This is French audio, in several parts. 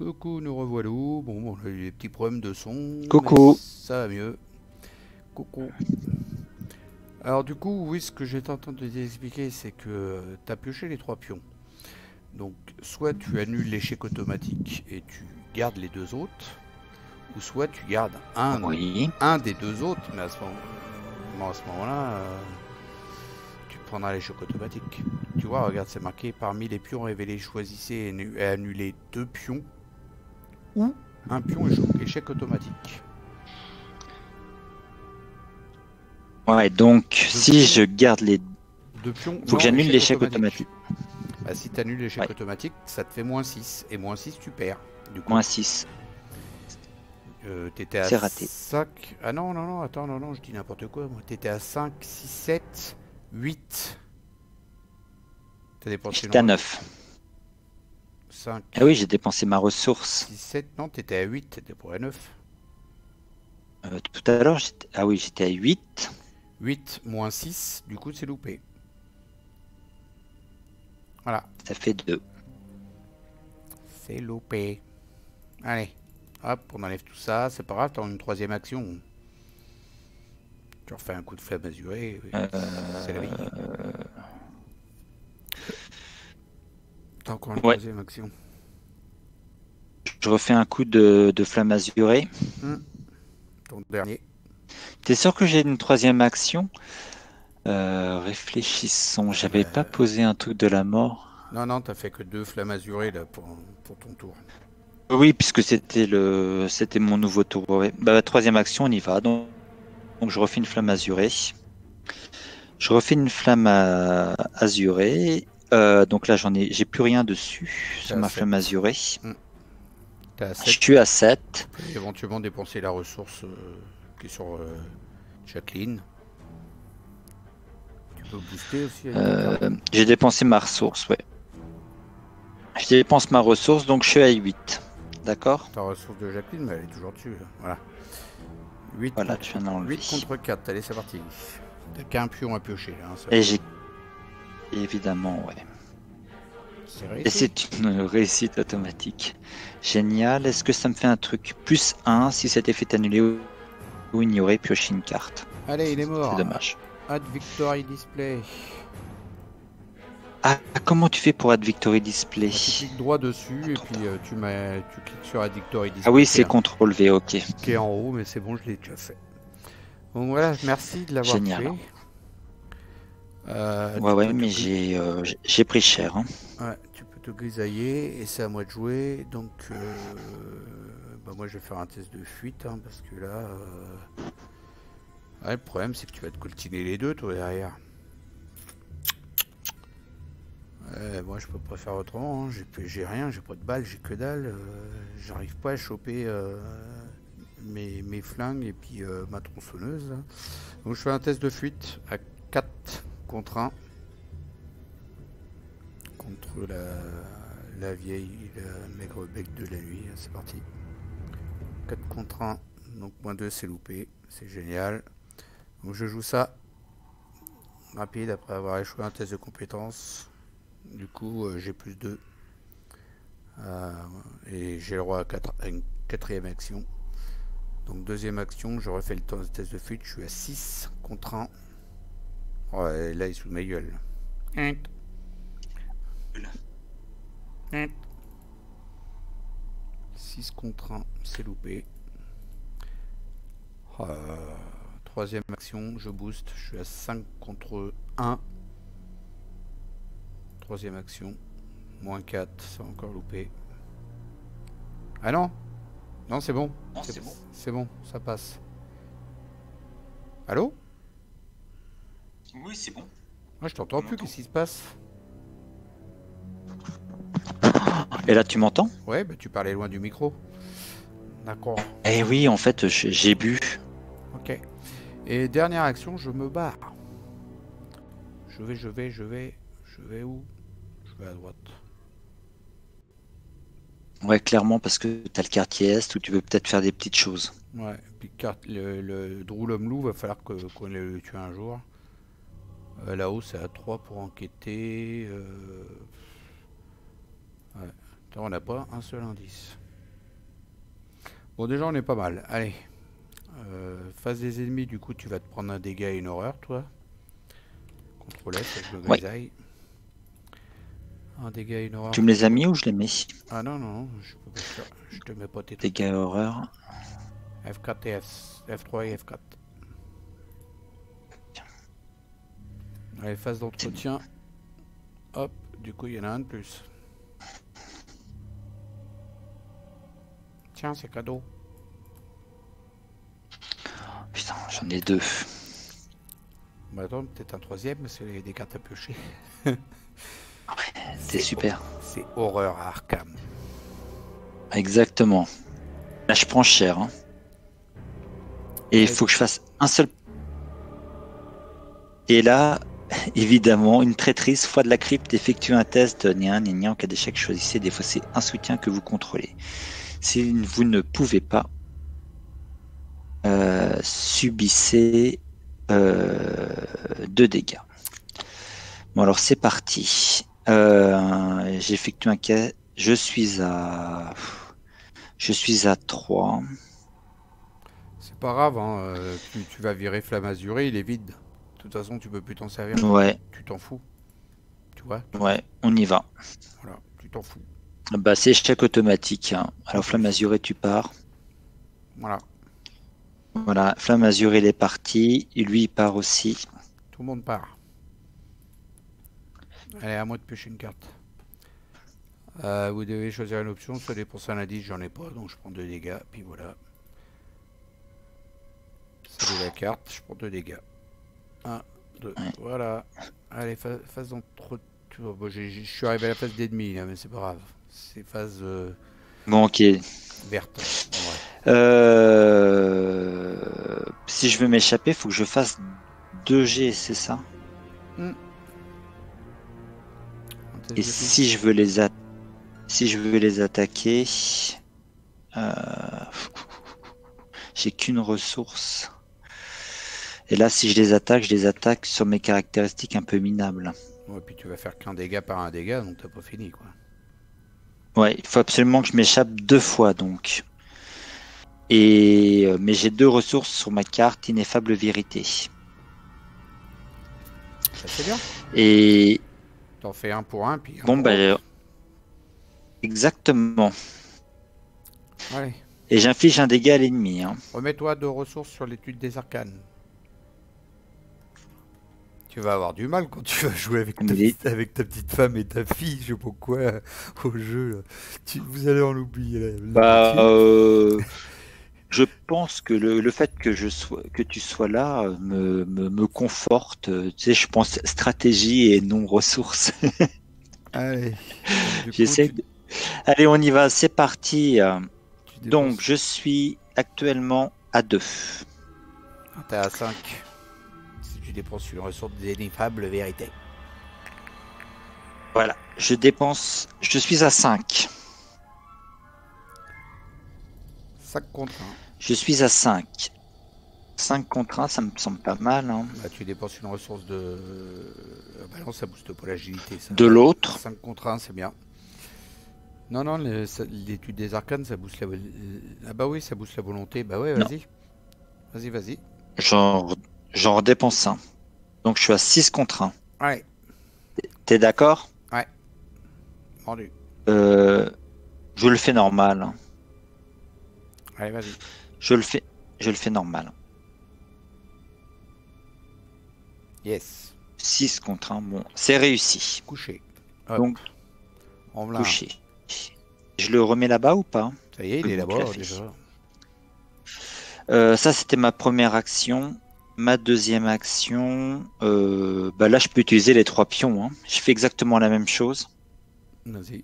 Coucou, nous revoilà. Bon, on a eu des petits problèmes de son, mais Coucou. ça va mieux. Coucou. Alors du coup, oui, ce que j'étais en train de t'expliquer, c'est que tu as pioché les 3 pions. Donc, soit tu annules l'échec automatique et tu gardes les 2 autres, ou soit tu gardes Oui. un des 2 autres, mais à ce moment-là, tu prendras l'échec automatique. Tu vois, regarde, c'est marqué parmi les pions révélés, choisissez et annulez 2 pions ou un pion échec automatique. Ouais, donc si je garde les... Deux pions, Faut que non, j'annule échec l'échec automatique. automatique. Bah, si tu annules l'échec Ouais, automatique, ça te fait -6. Et -6, tu perds. Du coup, -6. t'étais à C'est raté. 5. Ah non, non, non, attends, non, non, je dis n'importe quoi. Moi, t'étais à 5, 6, 7, 8. T'as dépensé une J'étais à ressource. 9. 5, Ah oui, j'ai dépensé ma ressource. 6, 7. Non, t'étais à 8, t'étais pour à 9. Tout à l'heure, j'étais... Ah oui, j'étais à 8. 8 -6, du coup, c'est loupé. Voilà. Ça fait 2. C'est loupé. Allez. Hop, on enlève tout ça. C'est pas grave, t'as une 3e action. Tu refais un coup de flamme azurée. C'est la vie. T'as encore une Ouais, 3e action. je refais un coup de flamme azurée. Ton dernier. T'es sûr que j'ai une 3e action? Réfléchissons. J'avais pas posé un truc de la mort. Non, non, t'as fait que 2 flammes azurées là pour ton tour. Oui, puisque c'était mon nouveau tour. Ouais. Bah, la 3e action, on y va. Donc je refais une flamme azurée. Je refais une flamme azurée. Donc là, j'ai plus rien dessus T'es sur à ma flamme 7. azurée. T'es à Je 7. suis à 7. Tu peux éventuellement dépenser la ressource qui est sur Jacqueline. Tu peux booster aussi avec ta carte. J'ai dépensé ma ressource, ouais. Je dépense ma ressource, donc je suis à 8. D'accord? Ta ressource de Jacqueline, mais elle est toujours dessus. Là. Voilà. 8 Voilà, je viens d'enlever. 8 contre 4. Allez, c'est parti. T'as qu'un pion à piocher. Là, Et j'ai... Évidemment, ouais. C'est Et réussi. c'est une réussite automatique. Génial. Est-ce que ça me fait un truc +1 si cet effet est annulé ou ignoré, piocher une carte? Allez, il est mort. C'est dommage. Add Victory Display. Ah, comment tu fais pour Add Victory Display? Bah, tu cliques droit dessus et puis tu cliques sur Add Victory Display. Ah oui, c'est CTRL V, ok. Qui est en haut, mais c'est bon, je l'ai déjà fait. Donc voilà, merci de l'avoir Génial. fait. Ouais, mais j'ai pris cher. Hein. Ouais, tu peux te grisailler et c'est à moi de jouer. Donc, bah moi je vais faire un test de fuite hein, parce que là, ouais, le problème c'est que tu vas te coltiner les deux toi derrière. Ouais, moi je peux pas faire autrement. Hein. J'ai rien, j'ai pas de balles, j'ai que dalle. J'arrive pas à choper mes flingues et puis ma tronçonneuse. Là. Donc je fais un test de fuite à 4 contre 1 contre la vieille, la maigre bec de la nuit. C'est parti. 4 contre 1, donc -2 c'est loupé, c'est génial. Donc je joue ça rapide après avoir échoué un test de compétence. Du coup j'ai +2 et j'ai le droit à une 4e action. Donc 2e action, je refais le test de fuite, je suis à 6 contre 1. Ouais, là il est sous ma gueule. 6 contre 1, c'est loupé. 3e action, je booste, je suis à 5 contre 1. 3e action, -4, c'est encore loupé. Ah non. Non, c'est bon. Non, c'est bon. C'est bon, ça passe. Allô? Oui, c'est bon. Moi je t'entends plus, qu'est-ce qui se passe? Et là, tu m'entends? Ouais, bah tu parlais loin du micro. D'accord. Eh oui, en fait, j'ai bu. Ok. Et dernière action, je me barre. Je vais où? Je vais à droite. Ouais, clairement, parce que t'as le quartier Est où tu veux peut-être faire des petites choses. Ouais, puis le Drôle-Homme-Loup, va falloir qu'on le tue un jour. Là-haut, c'est à 3 pour enquêter. Ouais. Attends, on n'a pas un seul indice. Bon, déjà, on est pas mal. Allez. Face des ennemis, du coup, tu vas te prendre un dégât et une horreur, toi. CTRL F avec le Ouais. grisaille. Un dégât et une horreur. Tu me les as mis ou je les mets? Ah non, non, je peux pas faire. Je te mets pas tes trucs. Dégâts horreur. F4 et F3 et F4. Allez, phase d'entretien. Hop, du coup, il y en a un de plus. Tiens, c'est cadeau. Putain, j'en ai deux. Bah attends, peut-être un troisième, mais c'est des cartes à piocher. C'est super. C'est horreur à Arkham. Exactement. Là, je prends cher. Hein. Et il faut que je fasse un seul. Et là, évidemment, une traîtrise, foi de la crypte, effectue un test. En cas d'échec, choisissez des fossés un soutien que vous contrôlez. Si vous ne pouvez pas, subissez 2 dégâts. Bon, alors c'est parti. J'effectue un cas. Je suis à 3. C'est pas grave, hein, tu vas virer Flamme Azurée, il est vide. De toute façon, tu peux plus t'en servir. Ouais. Tu t'en fous. Tu vois? Ouais, on y va. Voilà, tu t'en fous. Bah, c'est échec automatique. Hein. Alors, Flamme Azurée, tu pars. Voilà. Voilà, Flamme Azurée, il est parti. Et lui, il part aussi. Tout le monde part. Allez, à moi de piocher une carte. Vous devez choisir une option, soit dépenser un indice, j'en ai pas, donc je prends 2 dégâts, puis voilà. C'est la carte, je prends 2 dégâts. 1, 2, Ouais. voilà. Allez, phase d'entretien. Bon, je suis arrivé à la phase d'ennemi, là, mais c'est pas grave. C'est phase Bon, ok. verte. Ouais. Si je veux m'échapper, il faut que je fasse 2 G, c'est ça? Et si je veux les attaquer, j'ai qu'une ressource. Et là, si je les attaque sur mes caractéristiques un peu minables. Ouais, puis tu vas faire qu'un dégât par un dégât, donc t'as pas fini, quoi. Ouais, il faut absolument que je m'échappe 2 fois, donc. Mais j'ai 2 ressources sur ma carte, ineffable vérité. Ça, c'est bien. Et T'en fais un pour un, puis un bon, pour bah, l'autre. exactement. Allez, Et j'inflige un dégât à l'ennemi. Hein. remets-toi 2 ressources sur l'étude des arcanes. Tu vas avoir du mal quand tu vas jouer avec ta petite femme et ta fille, je sais pas quoi, au jeu. Là. Vous allez en oublier. Je pense que le fait que tu sois là me conforte. Tu sais, je pense stratégie et non ressources. Allez. J'essaie. Allez, on y va. C'est parti. Donc, je suis actuellement à 2. T'es à 5. Si tu dépenses une ressource d'ineffable vérité. Voilà. Je suis à 5. 5 contre 1. Je suis à 5. 5 contre 1, ça me semble pas mal. Hein. Bah, tu dépenses une ressource de... bah non, ça booste pas l'agilité. De l'autre. 5 contre 1, c'est bien. Non, non, l'étude des arcanes, ça booste la... Ah bah oui, ça booste la volonté. Bah ouais, vas-y. Vas-y. J'en redépense 1. Donc je suis à 6 contre 1. Ouais. T'es d'accord? Ouais. Rendu. Je le fais normal. Hein. Allez, vas-y. Je le fais normal. Yes. 6 contre 1, bon, c'est réussi. Couché. Hop. Donc, couché. Je le remets là-bas ou pas? Ça y est, il est là-bas déjà. Ça, c'était ma première action. Ma deuxième action, là, je peux utiliser les 3 pions. Hein. Je fais exactement la même chose. Vas-y.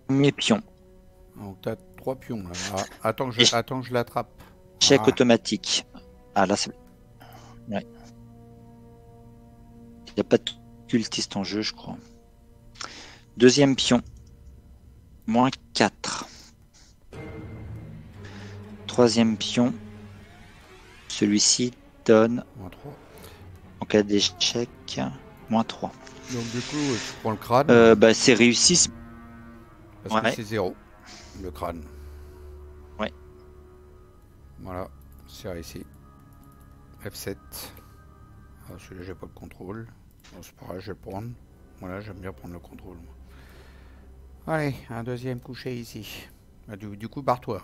Mes pions. Donc t'as 3 pions là. Ah, attends, je l'attrape. Check automatique. Ah là c'est. Ouais. Il n'y a pas de cultiste en jeu, je crois. Deuxième pion. -4. Troisième pion. Celui-ci donne, -3. en cas d'échec, -3. Donc du coup, tu prends le crâne. Bah, c'est réussi. Parce que c'est 0, le crâne. Ouais. Voilà, c'est réussi. F7. Ah, celui-là, j'ai pas le contrôle. Bon, c'est pas grave, je vais le prendre. Voilà, j'aime bien prendre le contrôle. Moi. Allez, un deuxième coucher ici. Ah, du coup, barre-toi.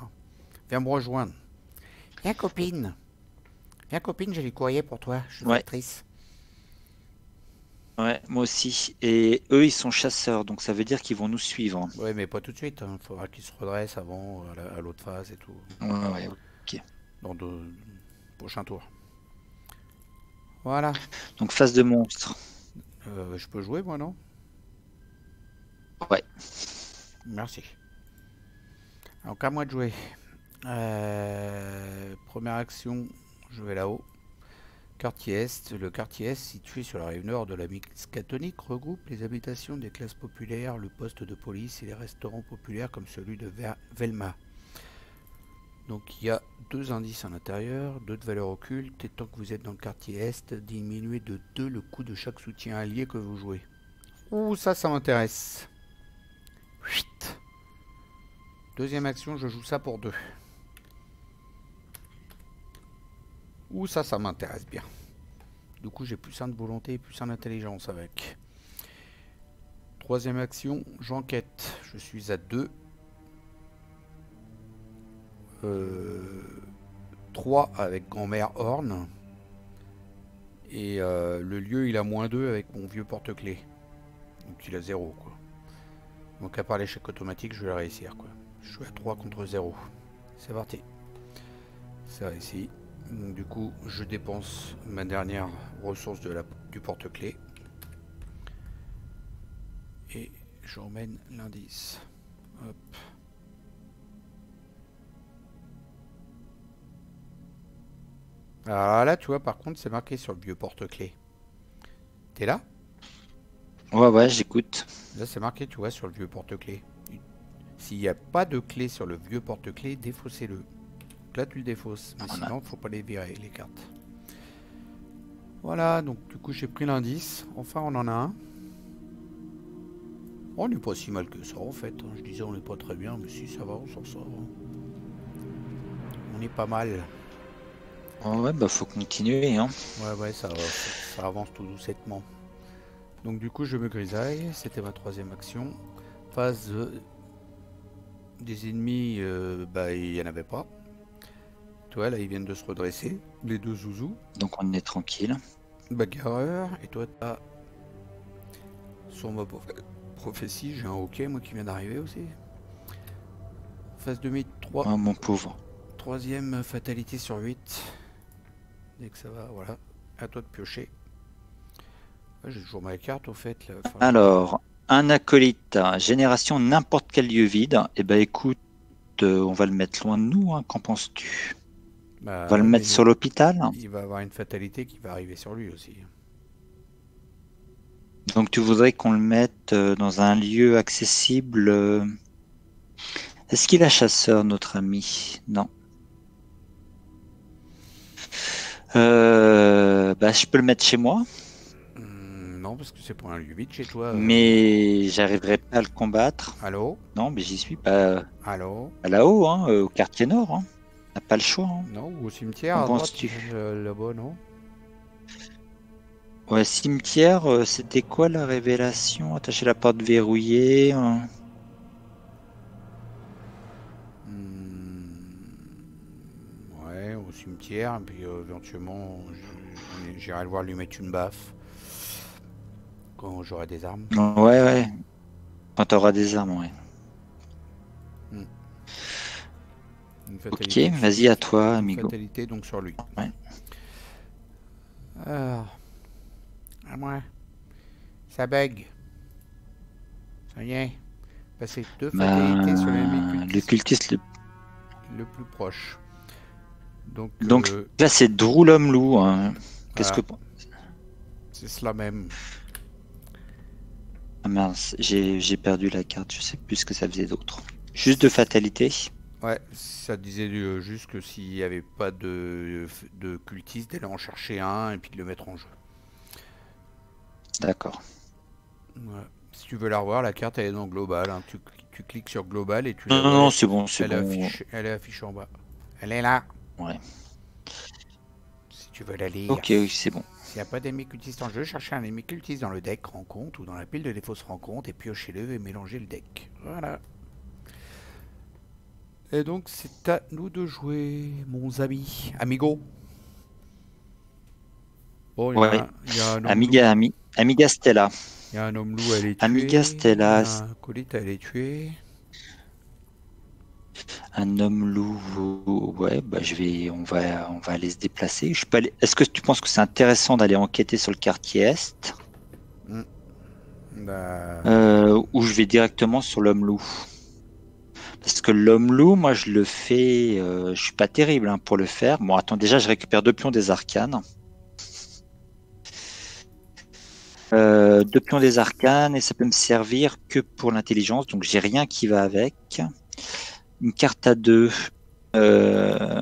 Viens me rejoindre. Viens, copine. Viens, copine, j'ai du courrier pour toi. Je suis actrice. Ouais, moi aussi. Et eux, ils sont chasseurs, donc ça veut dire qu'ils vont nous suivre. Ouais, mais pas tout de suite. Il faudra qu'ils se redressent avant, à l'autre phase et tout. Ouais, ok. Dans le prochain tour. Voilà. Donc phase de monstre. Je peux jouer, moi, non? Ouais. Merci. Donc à moi de jouer. Première action, je vais là-haut. Quartier Est. Le quartier Est, situé sur la rive nord de la Miskatonic, regroupe les habitations des classes populaires, le poste de police et les restaurants populaires comme celui de Velma. Donc il y a 2 indices à l'intérieur, 2 de valeur occulte, et tant que vous êtes dans le quartier Est, diminuez de 2 le coût de chaque soutien allié que vous jouez. Ouh, ça m'intéresse. Deuxième action, je joue ça pour 2. Ouh, ça m'intéresse bien. Du coup, j'ai plus 1 de volonté et plus 1 d'intelligence avec. Troisième action, j'enquête. Je suis à 2. 3 avec grand-mère Horn. Et le lieu, il a -2 avec mon vieux porte-clés. Donc il a 0, quoi. Donc à part l'échec automatique, je vais réussir, quoi. Je suis à 3 contre 0. C'est parti. C'est réussi. Donc du coup, je dépense ma dernière ressource du porte-clés. Et j'emmène l'indice. Hop. Alors là, tu vois, par contre, c'est marqué sur le vieux porte-clés. T'es là? Ouais, j'écoute. Là, c'est marqué, tu vois, sur le vieux porte-clés. S'il n'y a pas de clé sur le vieux porte-clés, défaussez-le. Là, tu le défausses. Mais sinon, faut pas les virer, les cartes. Voilà, donc du coup, j'ai pris l'indice. Enfin, on en a un. On n'est pas si mal que ça, en fait. Je disais, on n'est pas très bien, mais si, ça va, on s'en sort. On est pas mal. Ouais, bah faut continuer, hein. Ouais, ça avance tout doucettement. Donc du coup, je me grisaille. C'était ma troisième action. Phase des ennemis, bah il n'y en avait pas. Tu vois, là, ils viennent de se redresser. Les 2 zouzous. Donc on est tranquille. Bagarreur. Et toi, t'as... Sur ma prophétie, j'ai un hockey, moi, qui vient d'arriver aussi. Phase de mythe 3. Oh, mon pauvre. Troisième fatalité sur 8. Dès que ça va, voilà. À toi de piocher. J'ai toujours ma carte, au fait. Là. Enfin, alors, un acolyte, génération n'importe quel lieu vide. Eh ben écoute, on va le mettre loin de nous, hein. Qu'en penses-tu? Bah, on va le mettre sur l'hôpital. Il va avoir une fatalité qui va arriver sur lui aussi. Donc tu voudrais qu'on le mette dans un lieu accessible. Est-ce qu'il a chasseur, notre ami? Non. Bah, je peux le mettre chez moi. Non, parce que c'est pour un lieu vide chez toi. Mais j'arriverai pas à le combattre. Allô? Non, mais j'y suis pas. Allô? Là-haut, hein, au quartier nord. Hein. On n'a pas le choix. Hein. Non, ou au cimetière, Qu'en à droite, penses-tu? là-bas, non? Ouais, cimetière, c'était quoi la révélation? Attacher la porte verrouillée. Ouais, au cimetière, puis éventuellement, j'irai le voir lui mettre une baffe. Quand j'aurai des armes. Ouais. Quand t'auras des armes, ouais. Ok, vas-y, à toi, amigo. Fatalité donc sur lui. Ouais. Alors, à moi. Ça bug. Ça y est. Passer 2 fatalités sur l'ennemi le cultiste le plus proche. Donc là, c'est Drou l'homme loup. Hein. Qu'est-ce que... C'est cela même. Ah mince, j'ai perdu la carte. Je sais plus ce que ça faisait d'autre. Juste de fatalité. Ouais, ça disait juste que s'il n'y avait pas de cultiste, d'aller en chercher un et puis de le mettre en jeu. D'accord. Ouais. Si tu veux la revoir, la carte elle est dans Global, hein. Tu cliques sur Global et tu la Non, non, vois. non, c'est bon, c'est bon. Elle est affichée en bas. Elle est là, Ouais. si tu veux la lire. Ok, oui, c'est bon. S'il n'y a pas d'ennemi cultiste en jeu, cherchez un ennemi cultiste dans le deck, rencontre ou dans la pile de défausse rencontre et piochez-le et mélangez le deck. Voilà. Et donc c'est à nous de jouer, mon ami. Amigo. Bon, Ouais. il y a un homme loup. Amiga Stella. Il y a un homme loup à aller Amiga tuer. Il y Stella, a un acolyte à aller tuer. un homme loup. Ouais, bah on va aller se déplacer. Je peux aller. Est-ce que tu penses que c'est intéressant d'aller enquêter sur le quartier est, Hmm. Bah, ou je vais directement sur l'homme loup? Parce que l'homme loup, moi je le fais. Je suis pas terrible hein, pour le faire. Bon, attends, déjà je récupère 2 pions des arcanes. 2 pions des arcanes et ça peut me servir que pour l'intelligence. Donc j'ai rien qui va avec. Une carte à 2. Euh,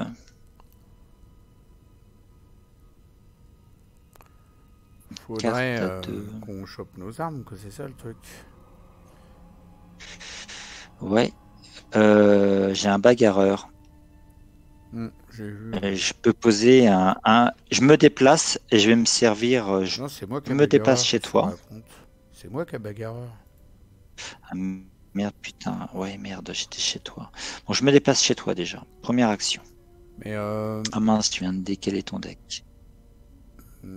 faudrait carte à 2. qu'on chope nos armes, que c'est ça le truc. Ouais. J'ai un bagarreur. J'ai vu. Je peux poser je me déplace et je vais me servir. Non, c'est moi qui Je ai me déplace bagarreur, chez qu'est-ce qu'on toi. raconte? C'est moi qui ai bagarreur. Ah, merde, putain. Ouais, merde, j'étais chez toi. Bon, je me déplace chez toi déjà. Première action. Mais Ah mince, tu viens de décaler ton deck. Parce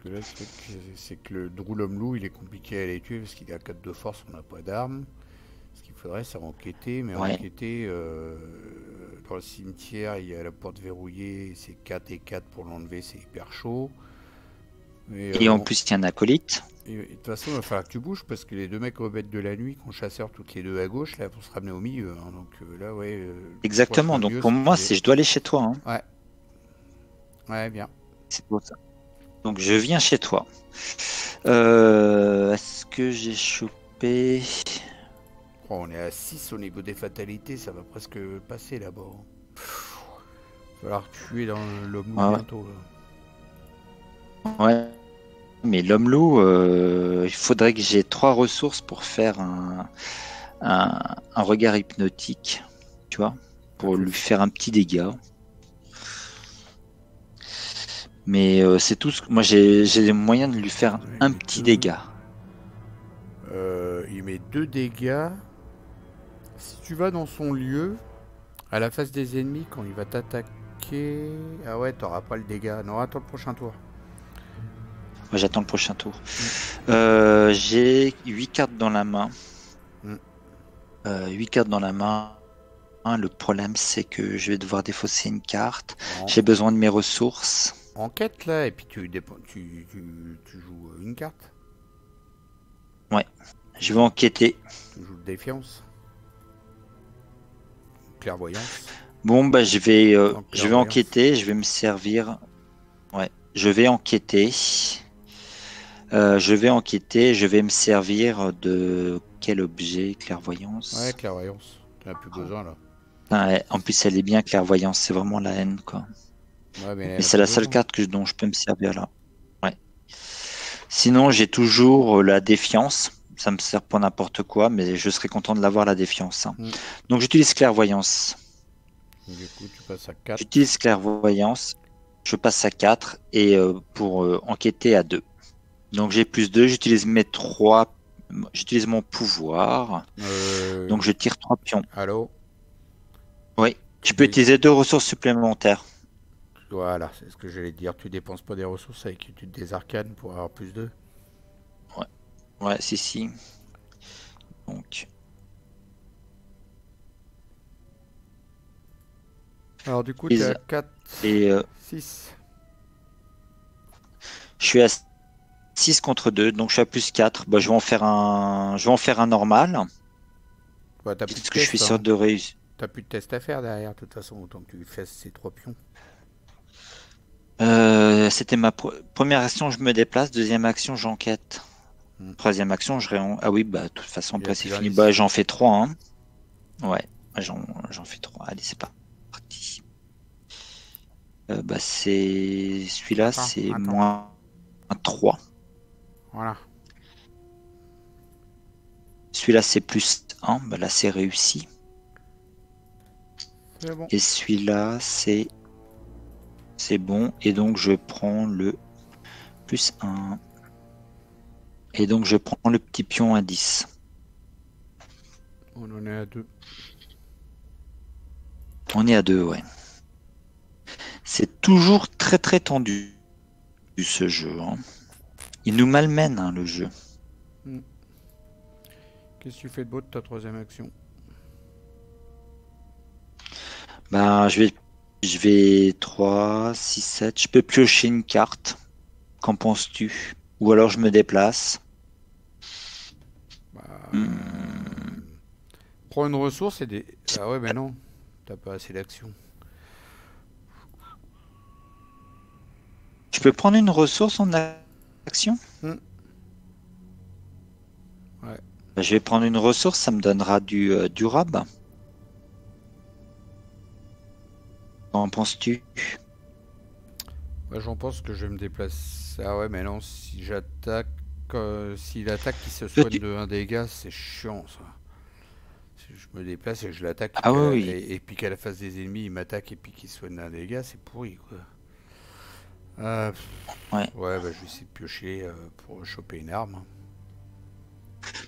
que là, le truc, c'est que le Drou l'homme loup, il est compliqué à aller tuer parce qu'il a 4 de force, on n'a pas d'armes. Ce qu'il faudrait, c'est enquêter, mais Ouais. enquêter dans le cimetière, il y a la porte verrouillée, c'est 4 et 4 pour l'enlever, c'est hyper chaud. Mais, Et en bon, plus, il y a un acolyte. et de toute façon, il va falloir que tu bouges parce que les deux mecs rebelles de la nuit qui ont chasseur toutes les deux à gauche, là, pour se ramener au milieu. Hein. Donc là, ouais. Exactement. Donc pour moi, c'est je dois aller chez toi. Hein. Ouais. Ouais, bien. C'est pour ça. Donc je viens chez toi. Est-ce que j'ai chopé... Oh, on est à 6 au niveau des fatalités, ça va presque passer là-bas. Il va falloir tuer dans l'homme loup bientôt. Là. Ouais. Mais l'homme loup, il faudrait que j'ai 3 ressources pour faire un regard hypnotique, tu vois, pour lui faire un petit dégât. Mais c'est tout. Moi, j'ai les moyens de lui faire un petit dégât. Il met 2 dégâts. Si tu vas dans son lieu, à la face des ennemis, quand il va t'attaquer... Ah ouais, t'auras pas le dégât. Non, attends le prochain tour. Moi, j'attends le prochain tour. J'ai 8 cartes dans la main. 8 cartes dans la main. Le problème, c'est que je vais devoir défausser une carte. J'ai besoin de mes ressources. Enquête là, et puis tu joues une carte. Ouais, je vais enquêter. Tu joues de défiance. Clairvoyance. Bon, bah je vais enquêter, je vais me servir. Ouais, je vais enquêter. Je vais me servir de quel objet? Clairvoyance. Ouais, clairvoyance. Tu n'as plus besoin là. Ouais, en plus, elle est bien clairvoyance, c'est vraiment la haine quoi. Ouais, mais c'est la seule carte dont je peux me servir là. Ouais. Sinon, j'ai toujours la défiance. Ça me sert pour n'importe quoi, mais je serais content de l'avoir la défiance. Hein. Donc j'utilise clairvoyance. Du coup, tu passes à 4. J'utilise clairvoyance. Je passe à 4 et pour enquêter à 2. Donc j'ai plus 2, j'utilise mes 3. J'utilise mon pouvoir. Donc je tire 3 pions. Allô? Oui, je peux utiliser 2 ressources supplémentaires. Voilà, c'est ce que j'allais dire. Tu dépenses pas des ressources avec étude des arcanes pour avoir plus 2. Ouais, si. Donc. Alors du coup, tu es à 4 et 6. Je suis à 6 contre 2, donc je suis à plus 4. Bah, je vais en faire un normal. Bah, t'as plus parce que je suis sûr de réussir. T'as plus de tests à faire derrière, de toute façon, autant que tu fasses ces 3 pions. C'était ma première action, je me déplace. Deuxième action, j'enquête. Troisième action, ah oui, bah de toute façon, Il y a après c'est plus fini. d'indices. Bah j'en fais 3. Hein. Ouais, j'en fais 3. Allez, c'est parti. Bah c'est celui-là, Attends, c'est attends. moins 3. Voilà. Celui-là, c'est plus 1. Bah là, c'est réussi. C'est bon. Et celui-là, c'est bon. Et donc, je prends le plus 1. Et donc, je prends le petit pion à 10. On en est à 2. On est à 2, ouais. C'est toujours très très tendu, ce jeu. Hein. Il nous malmène, hein, le jeu. Qu'est-ce que tu fais de beau de ta troisième action? Bah, je vais 3, 6, 7. Je peux piocher une carte. Qu'en penses-tu? Ou alors je me déplace. Prends une ressource et des... Ah ouais, mais non. T'as pas assez d'action. Je peux prendre une ressource en action? Ouais. Bah, je vais prendre une ressource, ça me donnera du rab. Qu'en penses-tu? Bah, j'en pense que je vais me déplacer. Ah ouais, mais non, si j'attaque... si l'attaque qui se soigne de 1 dégât, c'est chiant, ça. Si je me déplace et que je l'attaque Ah oui. et puis qu'à la face des ennemis, il m'attaque et puis qu'il se soigne d'un dégât, c'est pourri, quoi. Ouais. Ouais, bah je vais essayer de piocher pour choper une arme.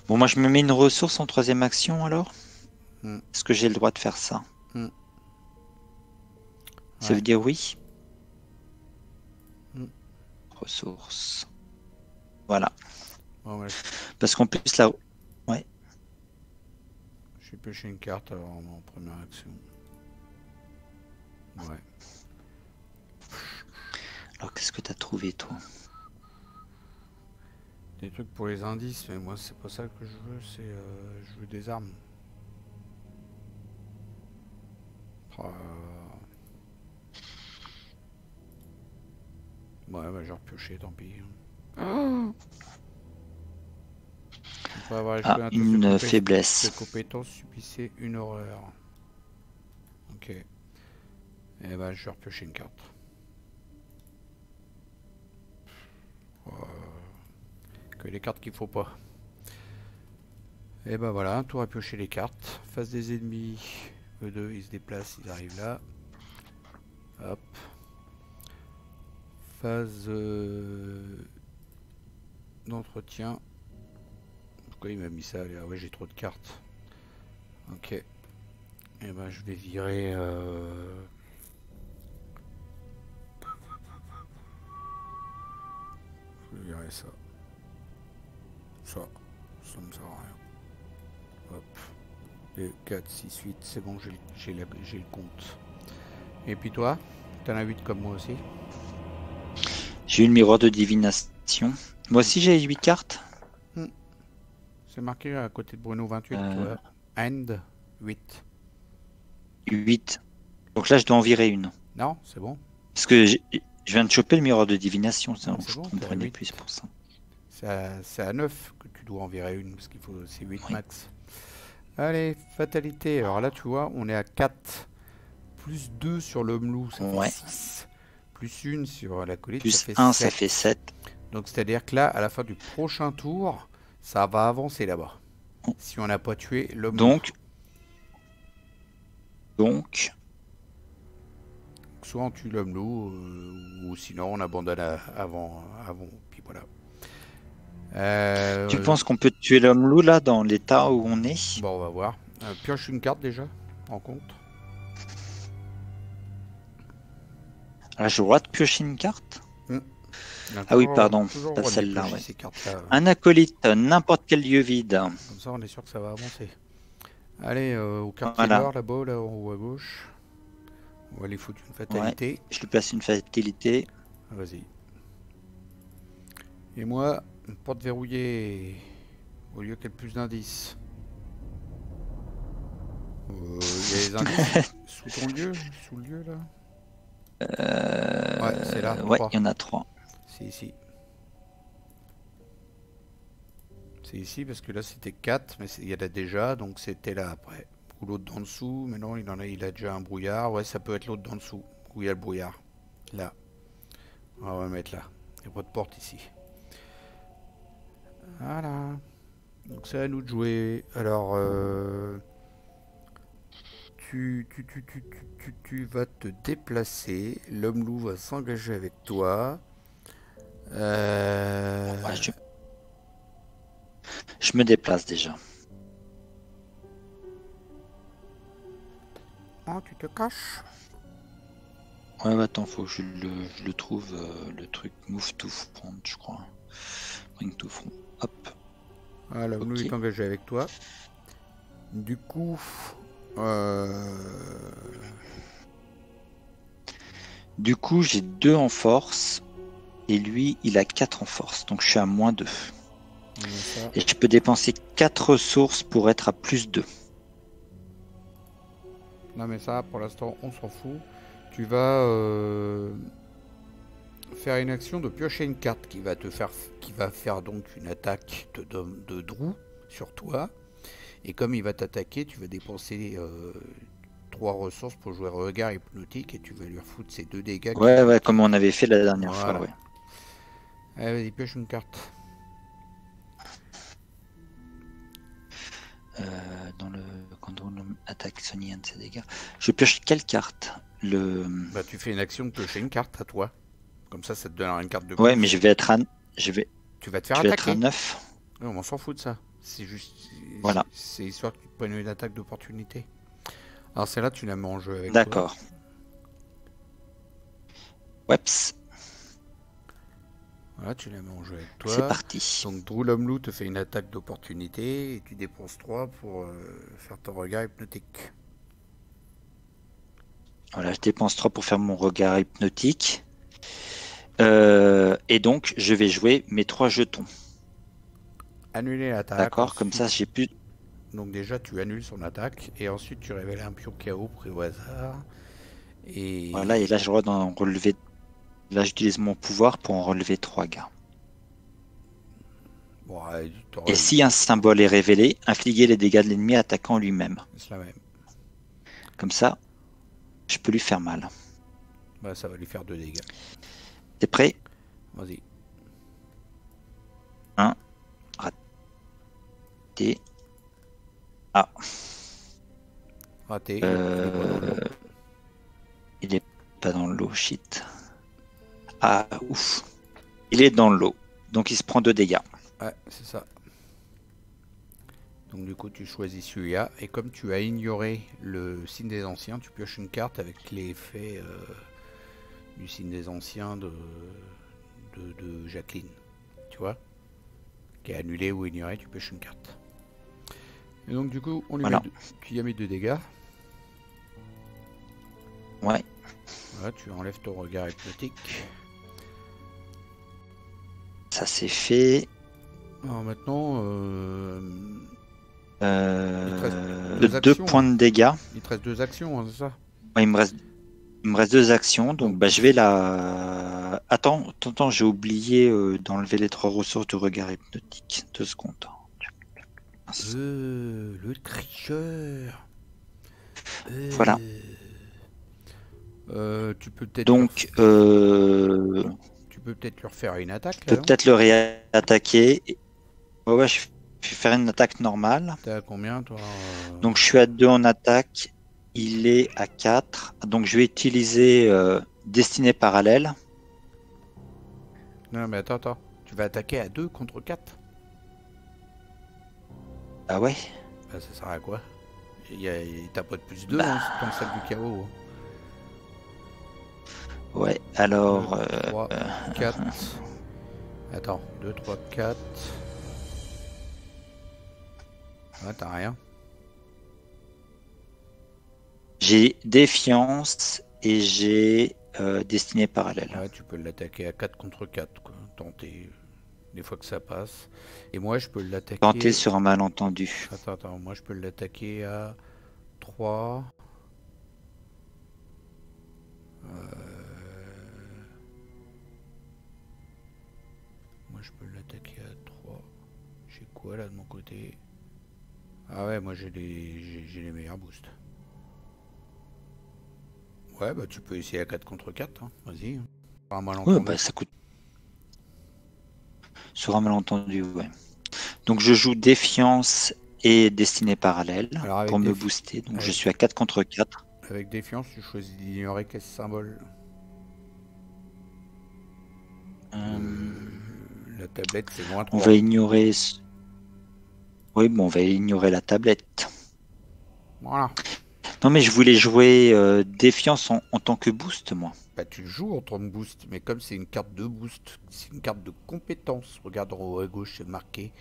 Bon, moi je me mets une ressource en troisième action alors. Mm. Est-ce que j'ai le droit de faire ça? Mm. Ça Ouais. veut dire oui. Mm. Ressources. Voilà. Bon, ouais, Parce qu'en plus là... Ouais. je vais piocher une carte alors, en première action. Ouais. Alors qu'est-ce que t'as trouvé toi? Des trucs pour les indices, mais moi c'est pas ça que je veux, c'est je veux des armes. Ouais, bah j'ai repioché, tant pis. Après avoir échoué un une test faiblesse. de compétence, subissez une horreur. Ok. Et bah je vais repiocher une carte. Que les cartes qu'il faut pas. Et bah voilà, un tour à piocher les cartes. Face des ennemis, eux deux ils se déplacent, ils arrivent là. Hop. Phase d'entretien. Pourquoi il m'a mis ça? Ah ouais, j'ai trop de cartes. Ok. Et ben je vais virer. Je vais virer ça. Ça me sert à rien. Hop. 2, 4, 6, 8, c'est bon, j'ai le compte. Et puis toi, t'en as 8 comme moi aussi? J'ai eu le miroir de divination. Moi aussi j'ai 8 cartes. C'est marqué à côté de Bruno 28, tu vois. And 8. 8. Donc là je dois en virer une. Non, c'est bon. Parce que je viens de choper le miroir de divination. Ça, c'est je bon, comprenais plus pour ça. C'est à 9 que tu dois en virer une, parce qu'il faut c'est 8 Oui. max. Allez, fatalité. Alors là, tu vois, on est à 4. Plus 2 sur l'homme loup, ça fait 6. Plus 1 sur la colite, plus ça fait 1, 7. ça fait 7. Donc c'est-à-dire que là, à la fin du prochain tour, ça va avancer là-bas. Si on n'a pas tué l'homme loup. Donc, soit on tue l'homme loup, ou sinon on abandonne avant. Puis voilà. tu penses qu'on peut tuer l'homme loup là, dans l'état où on est? Bon, on va voir. Pioche une carte déjà, en compte. Ah, j'ai le droit de piocher une carte? Ah oui, pardon, pas celle-là. Ouais. Un acolyte, n'importe quel lieu vide. Comme ça, on est sûr que ça va avancer. Allez, au quartier nord, là-bas, là, en haut à gauche. On va aller foutre une fatalité. Ouais, je lui place une fatalité. Ah, vas-y. Et moi, une porte verrouillée. Au lieu qu'il y ait plus d'indices. Il y a les indices sous ton lieu? Sous le lieu, là? Ouais, c'est là. Ouais, il y en a 3. C'est ici. C'est ici parce que là c'était 4, mais il y en a déjà, donc c'était là après. Ou l'autre d'en dessous, mais non, il a déjà un brouillard. Ouais, ça peut être l'autre d'en dessous, où il y a le brouillard. Là. On va mettre là. Il n'y a pas de porte ici. Voilà. Donc c'est à nous de jouer. Alors, tu vas te déplacer. L'homme loup va s'engager avec toi. Ouais, je me déplace déjà. Oh, tu te caches. Ouais, attends, faut que je le trouve, le truc Move to Front, je crois. Bring to Front. Hop. Ah, l'homme loup Ok. est engagé avec toi. Du coup, euh, Du coup, j'ai 2 en force. Et lui, il a 4 en force. Donc je suis à -2. on met ça. Et je peux dépenser 4 ressources pour être à +2. Non mais ça, pour l'instant, on s'en fout. Tu vas faire une action de piocher une carte qui va faire donc une attaque de Drew sur toi. Et comme il va t'attaquer, tu vas dépenser 3 ressources pour jouer regard hypnotique et tu vas lui refoutre ces 2 dégâts Ouais, comme on avait fait la dernière voilà. fois, ouais. Allez, vas-y, pioche une carte. Dans le contrôle attaque Sony un de ses dégâts. Je pioche quelle carte? Bah, tu fais une action de piocher une carte à toi. Comme ça te donnera une carte de plus. Ouais, mais je vais être à... Je vais te faire être à attaquer. 9. Ouais, on s'en fout de ça. C'est juste. Voilà. C'est histoire que tu te prennes une attaque d'opportunité. Alors celle-là, tu la mets en jeu avec toi. D'accord. Weps. Voilà, tu la mets en jeu avec toi. C'est parti. Donc Drew l'homme loup te fait une attaque d'opportunité et tu dépenses 3 pour faire ton regard hypnotique. Voilà, je dépense 3 pour faire mon regard hypnotique. Et donc, je vais jouer mes 3 jetons. Annuler l'attaque. D'accord, ensuite... comme ça, j'ai plus... Donc déjà, tu annules son attaque et ensuite tu révèles un pion KO pris au hasard. Et... Voilà, et là, j'ai le droit d'en relever... Là, j'utilise mon pouvoir pour en relever 3 gars. Bon, et si un symbole est révélé, infligez les dégâts de l'ennemi attaquant lui-même. C'est la même. Comme ça, je peux lui faire mal. Bah, ça va lui faire 2 dégâts. T'es prêt? Vas-y. 1. Raté. Ah. Raté. Il est pas dans l'eau, shit. Ah, ouf. Il est dans l'eau. Donc il se prend 2 dégâts. Ouais, c'est ça. Donc du coup, tu choisis celui-là. Et comme tu as ignoré le signe des anciens, tu pioches une carte avec l'effet du signe des anciens de Jacqueline. Tu vois? Qui est annulé ou ignoré, tu pioches une carte. Et donc du coup, on lui met tu y as mis 2 dégâts. Ouais. Voilà, tu enlèves ton regard hypnotique. Ça c'est fait. Alors maintenant, 2 points de dégâts. Il te reste 2 actions, hein, c'est ça? Ouais, il me reste 2 actions, donc bah, je vais la... Attends, j'ai oublié d'enlever les 3 ressources de regard hypnotique. 2 secondes. Le tricheur. Voilà. Tu peux peut-être. Donc, tu peux peut-être lui refaire une attaque. Je peux peut-être le réattaquer. Ouais, je vais faire une attaque normale. T'es à combien, toi? Donc, je suis à 2 en attaque. Il est à 4. Donc, je vais utiliser Destinée parallèle. Non, mais attends. Tu vas attaquer à 2 contre 4? Ah ouais? Bah, ça sert à quoi? T'as pas de plus 2 hein, dans le sac du chaos. Ouais, alors... 2, 3, 4. Attends, 2, 3, 4. Ouais, t'as rien. J'ai défiance et j'ai Destinée parallèle. Ouais, tu peux l'attaquer à 4 contre 4, quoi. Tenter des fois que ça passe. Et moi, je peux l'attaquer... Tenter sur un malentendu. Attends. Moi, je peux l'attaquer à 3. Moi, je peux l'attaquer à 3. J'ai quoi? quoi là de mon côté? Ah ouais, moi j'ai les meilleurs boosts. Ouais, bah tu peux essayer à 4 contre 4, hein. Vas-y, hein. Pas un Ouais, malentendu. bah ça coûte sur un malentendu, ouais. Donc je joue défiance et destinée parallèle Alors pour me booster. Donc je avec, suis à 4 contre 4. avec défiance, tu choisis d'ignorer quel symbole. La tablette c'est moins On 3. va ignorer. Oui, bon, on va ignorer la tablette. Voilà. Non, mais je voulais jouer défiance en tant que boost, moi. Bah tu joues en tant que boost, mais comme c'est une carte de boost, c'est une carte de compétence. Regarde en haut à gauche, c'est marqué.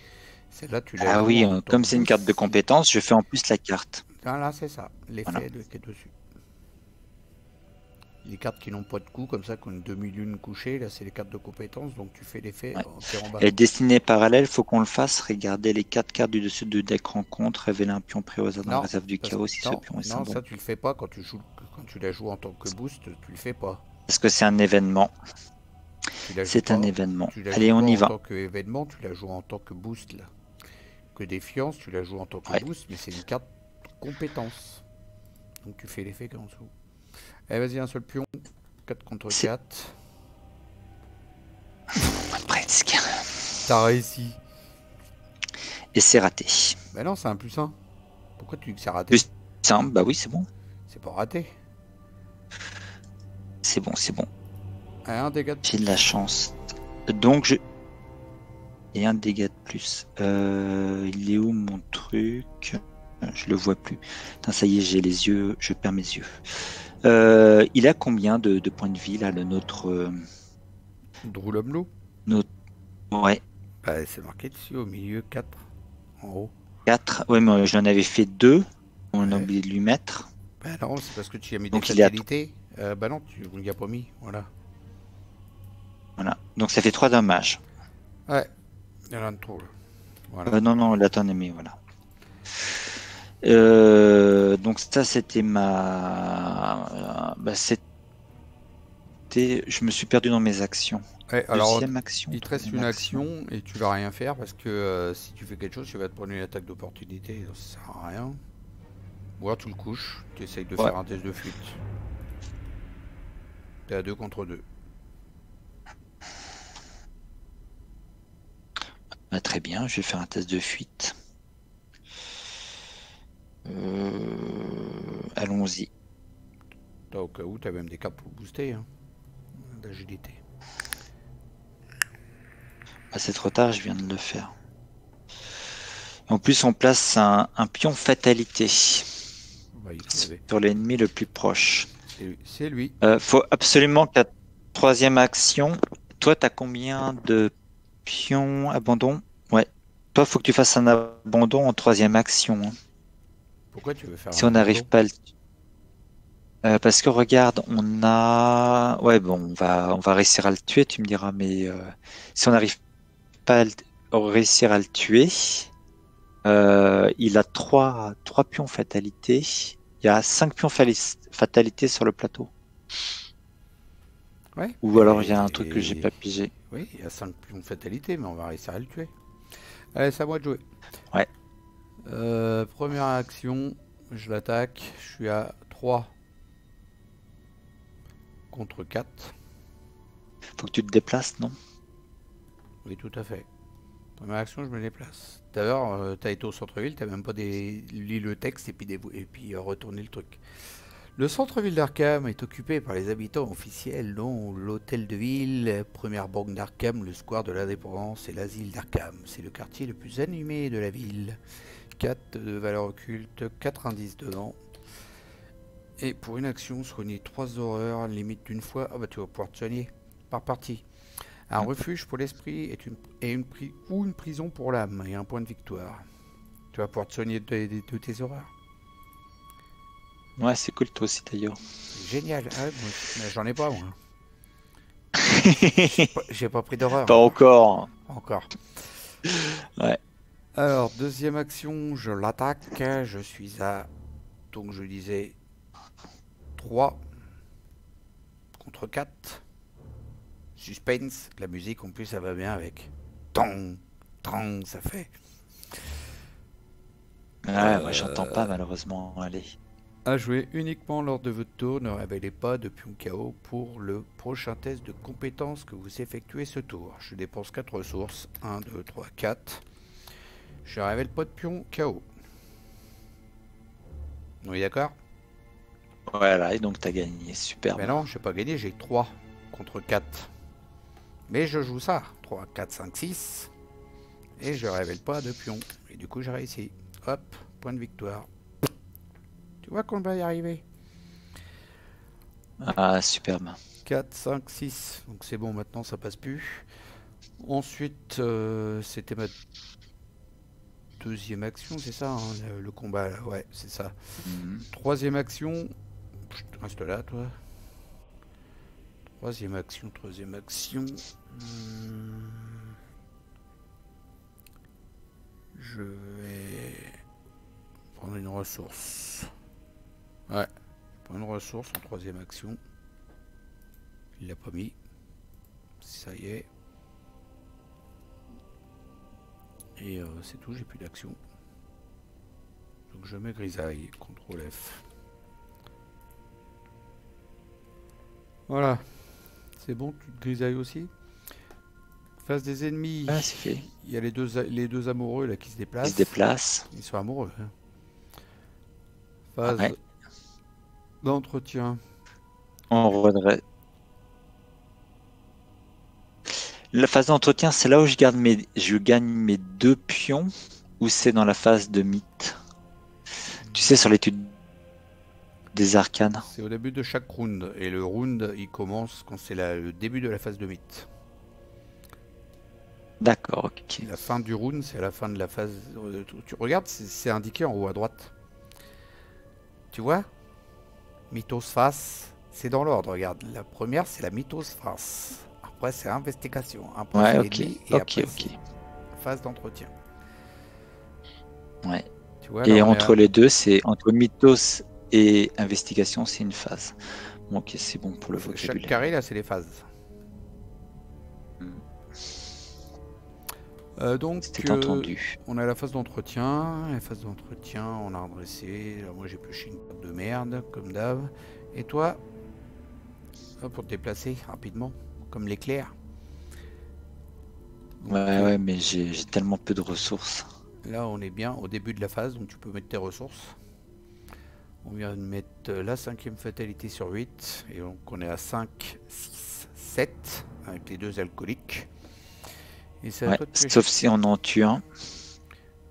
Celle-là, tu la Ah joues oui, en tant comme que c'est une carte de boost. compétence, je fais en plus la carte. Voilà, c'est ça, Voilà. l'effet qui est dessus. Les cartes qui n'ont pas de coup, comme ça, qui ont une demi-lune couchée, là c'est les cartes de compétence, donc tu fais l'effet Ouais. qui est en bas. Et destinée parallèle, faut qu'on le fasse. Regardez les 4 cartes du dessus de deck rencontre, révéler un pion pris au hasard dans la Non, réserve du parce, chaos si ce non, pion est non, symbole. ça tu le fais pas quand tu la joues en tant que boost, tu le fais pas. Parce que c'est un événement. Tu la joues C'est un pas, événement. tu la joues Allez, on pas y en va. tant qu'événement, tu la joues en tant que boost là. Que défiance, tu la joues en tant que Ouais. boost, mais c'est une carte compétence. Donc tu fais l'effet qui est en dessous. Allez, vas-y, un seul pion. 4 contre 4. Presque. T'as réussi. Et c'est raté. Bah non, c'est un plus 1. Pourquoi tu dis que c'est raté? Plus simple, bah oui, c'est bon. C'est pas raté. C'est bon, c'est bon. Allez, un dégât de J'ai de plus. la chance. Donc je. Et un dégât de plus. Il est où mon truc? Je le vois plus. Putain, ça y est, j'ai les yeux. Je perds mes yeux. Il a combien de points de vie là, le nôtre Droulomlo. notre... Ouais, Bah, c'est marqué dessus au milieu 4. En haut. 4. Ouais, mais j'en avais fait 2. On a Ouais. oublié de lui mettre. Bah non, c'est parce que tu y as mis Donc des il est à fatalités. Bah non, tu n'y as pas mis. Voilà. Voilà. Donc ça fait 3 dommages. Ouais. Il y en a de trop là. Voilà. Non, non, là t'en as mis, voilà. Donc ça c'était ma. Bah, c'était. Je me suis perdu dans mes actions. Ouais, alors, Deuxième action. il te reste troisième une action et tu vas rien faire parce que si tu fais quelque chose, tu vas te prendre une attaque d'opportunité. Donc ça sert à rien. Ou alors tu le couches, tu essayes de Ouais. faire un test de fuite. T'es à 2 contre 2. Ah, très bien, je vais faire un test de fuite. Allons-y. Au cas où, t'as même des cartes pour booster. Hein. D'agilité. Ah, c'est trop tard, je viens de le faire. En plus, on place un pion fatalité Bah, il faut lever. sur l'ennemi le plus proche. C'est lui. Faut absolument que la troisième action. Toi, t'as combien de pions abandon? Ouais. Toi, faut que tu fasses un abandon en troisième action. Hein. Pourquoi tu veux faire Si un on n'arrive abandon? pas à le... parce que regarde, on a. Ouais, bon, on va réussir à le tuer, tu me diras, mais si on n'arrive pas à réussir à le tuer, il a trois pions fatalité. Il y a 5 pions fatalité sur le plateau. Ouais. Ou alors il y a un truc que j'ai pas pigé. Oui, il y a 5 pions de fatalité, mais on va réussir à le tuer. Allez, c'est à moi de jouer. Ouais. Première action, je l'attaque. Je suis à 3 contre 4. Faut que tu te déplaces, non? Oui, tout à fait. Première action, je me déplace. D'ailleurs, t'as été au centre-ville, t'as même pas lu le texte et puis retourné le truc. Le centre-ville d'Arkham est occupé par les habitants officiels, dont l'hôtel de ville, première banque d'Arkham, le square de l'Indépendance et l'asile d'Arkham. C'est le quartier le plus animé de la ville. 4 de valeur occulte, 4 indices dedans. Et pour une action, soigner 3 horreurs, limite d'une fois. Ah bah tu vas pouvoir te soigner par partie. Un refuge pour l'esprit ou une prison pour l'âme et un point de victoire. Tu vas pouvoir te soigner de tes horreurs. Ouais, c'est cool, toi aussi d'ailleurs. Génial. Ah, moi, j'en ai pas, moi. J'ai pas pris d'horreur. Pas encore. Encore. Ouais. Alors, deuxième action, je l'attaque. Je suis à, donc je disais, 3 contre 4. Suspense. La musique, en plus, ça va bien avec. Tong, tong, ça fait. Ouais, moi j'entends pas malheureusement. Allez. À jouer uniquement lors de votre tour, ne révélez pas de pion KO pour le prochain test de compétence que vous effectuez ce tour. Je dépense 4 ressources. 1, 2, 3, 4. Je révèle pas de pion KO. On est d'accord? Voilà, et donc t'as gagné. Super. Mais non, j'ai pas gagné, j'ai 3 contre 4. Mais je joue ça. 3, 4, 5, 6. Et je révèle pas de pion. Et du coup, j'ai réussi. Hop, point de victoire. Tu vois qu'on va y arriver. Ah, superbe. 4, 5, 6. Donc c'est bon, maintenant ça passe plus. Ensuite, c'était ma deuxième action, c'est ça, hein, le combat, là. Ouais, c'est ça. Troisième action. Reste là, toi. Troisième action, troisième action. Je vais prendre une ressource. Ouais, je prends une ressource en troisième action. Il l'a pas mis. Ça y est. Et c'est tout, j'ai plus d'action. Donc je mets grisaille, CTRL F. Voilà. C'est bon, tu te grisailles aussi. Face des ennemis, Ah, c'est fait. il y a les deux amoureux là qui se déplacent. Ils se déplacent. Ils sont amoureux. Hein. Phase d'entretien. On redresse. La phase d'entretien, c'est là où je gagne mes 2 pions, ou c'est dans la phase de mythe? Tu sais, sur l'étude des arcanes. C'est au début de chaque round. Et le round, il commence quand c'est le début de la phase de mythe. D'accord, ok. La fin du round, c'est à la fin de la phase. Tu regardes, c'est indiqué en haut à droite. Tu vois? Mythos face, c'est dans l'ordre, regarde. La première, c'est la mythos face. Après, c'est investigation. Après, Ouais, c'est ok. l'ennemi, et après, c'est phase d'entretien. Ouais. Tu vois, et entre les deux, c'est entre mythos et investigation, c'est une phase. Bon, ok, c'est bon pour le vocabulaire. Chaque carré, là, c'est les phases. Donc, c'était entendu. On a la phase d'entretien. La phase d'entretien, on a redressé. Alors, moi, j'ai pioché une carte de merde, comme d'hab. Et toi, pour te déplacer rapidement, comme l'éclair. Ouais, mais j'ai tellement peu de ressources. Là, on est bien au début de la phase, donc tu peux mettre tes ressources. On vient de mettre la 5e fatalité sur 8. Et donc, on est à 5, 6, 7, avec les 2 alcooliques. Et ouais, sauf si on en tue un.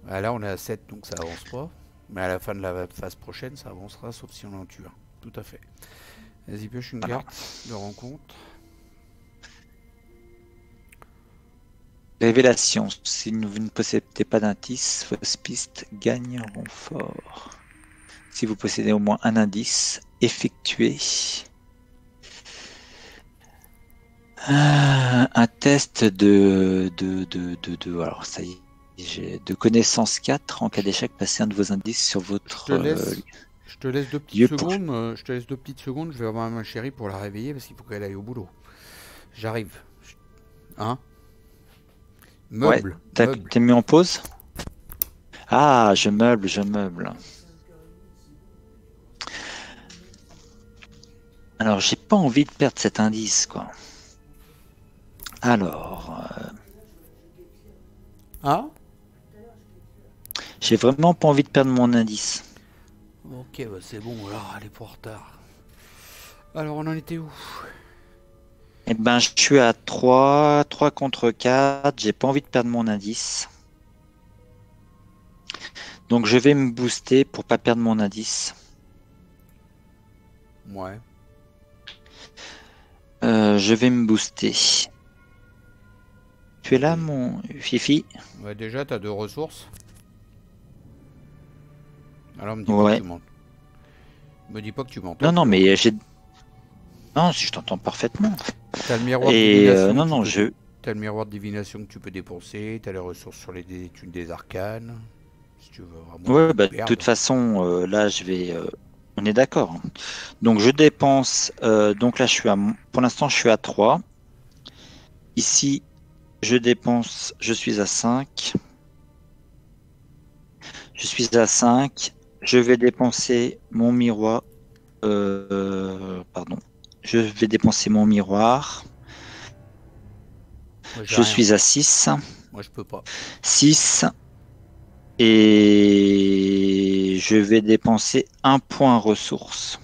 Ah, là, on est à 7, donc ça avance pas. Mais à la fin de la phase prochaine, ça avancera, sauf si on en tue un. Tout à fait. Vas-y, pioche une carte de rencontre. Révélation. Si vous ne possédez pas d'indice, vos pistes gagnent en renfort. Si vous possédez au moins un indice, effectuez un test alors ça y est, j'ai de connaissance 4. En cas d'échec, passez un de vos indices sur votre je te laisse 2 petites secondes. Je te laisse 2 petites secondes. Je vais avoir ma chérie pour la réveiller parce qu'il faut qu'elle aille au boulot. J'arrive. Hein? Meuble. Ouais, t'es mis en pause? Ah, je meuble. Alors, j'ai pas envie de perdre cet indice, quoi. Alors... Ah? J'ai vraiment pas envie de perdre mon indice. Ok, bah c'est bon, alors, elle est pas en retard. Alors, on en était où? Eh ben, je suis à 3 contre 4, j'ai pas envie de perdre mon indice. Donc, je vais me booster pour pas perdre mon indice. Ouais. Je vais me booster. Tu es là, mon Fifi? Ouais, déjà, t'as 2 ressources. Alors, me dis pas que tu montes. Me dis pas que tu montes. Non, mais j'ai... Non, si je t'entends parfaitement. T'as le miroir de divination. T'as le miroir de divination que tu peux dépenser. T'as les ressources sur les études des arcanes. Si tu veux vraiment. Ouais, bah, de toute façon, là, je vais. On est d'accord. Donc, je dépense. Donc là, pour l'instant, je suis à 3. Ici, je dépense. Je suis à 5. Je suis à 5. Je vais dépenser mon miroir. Pardon. Je vais dépenser mon miroir. Moi, j'ai Je rien. suis à 6. Moi, je peux pas. 6. Et je vais dépenser un point ressources.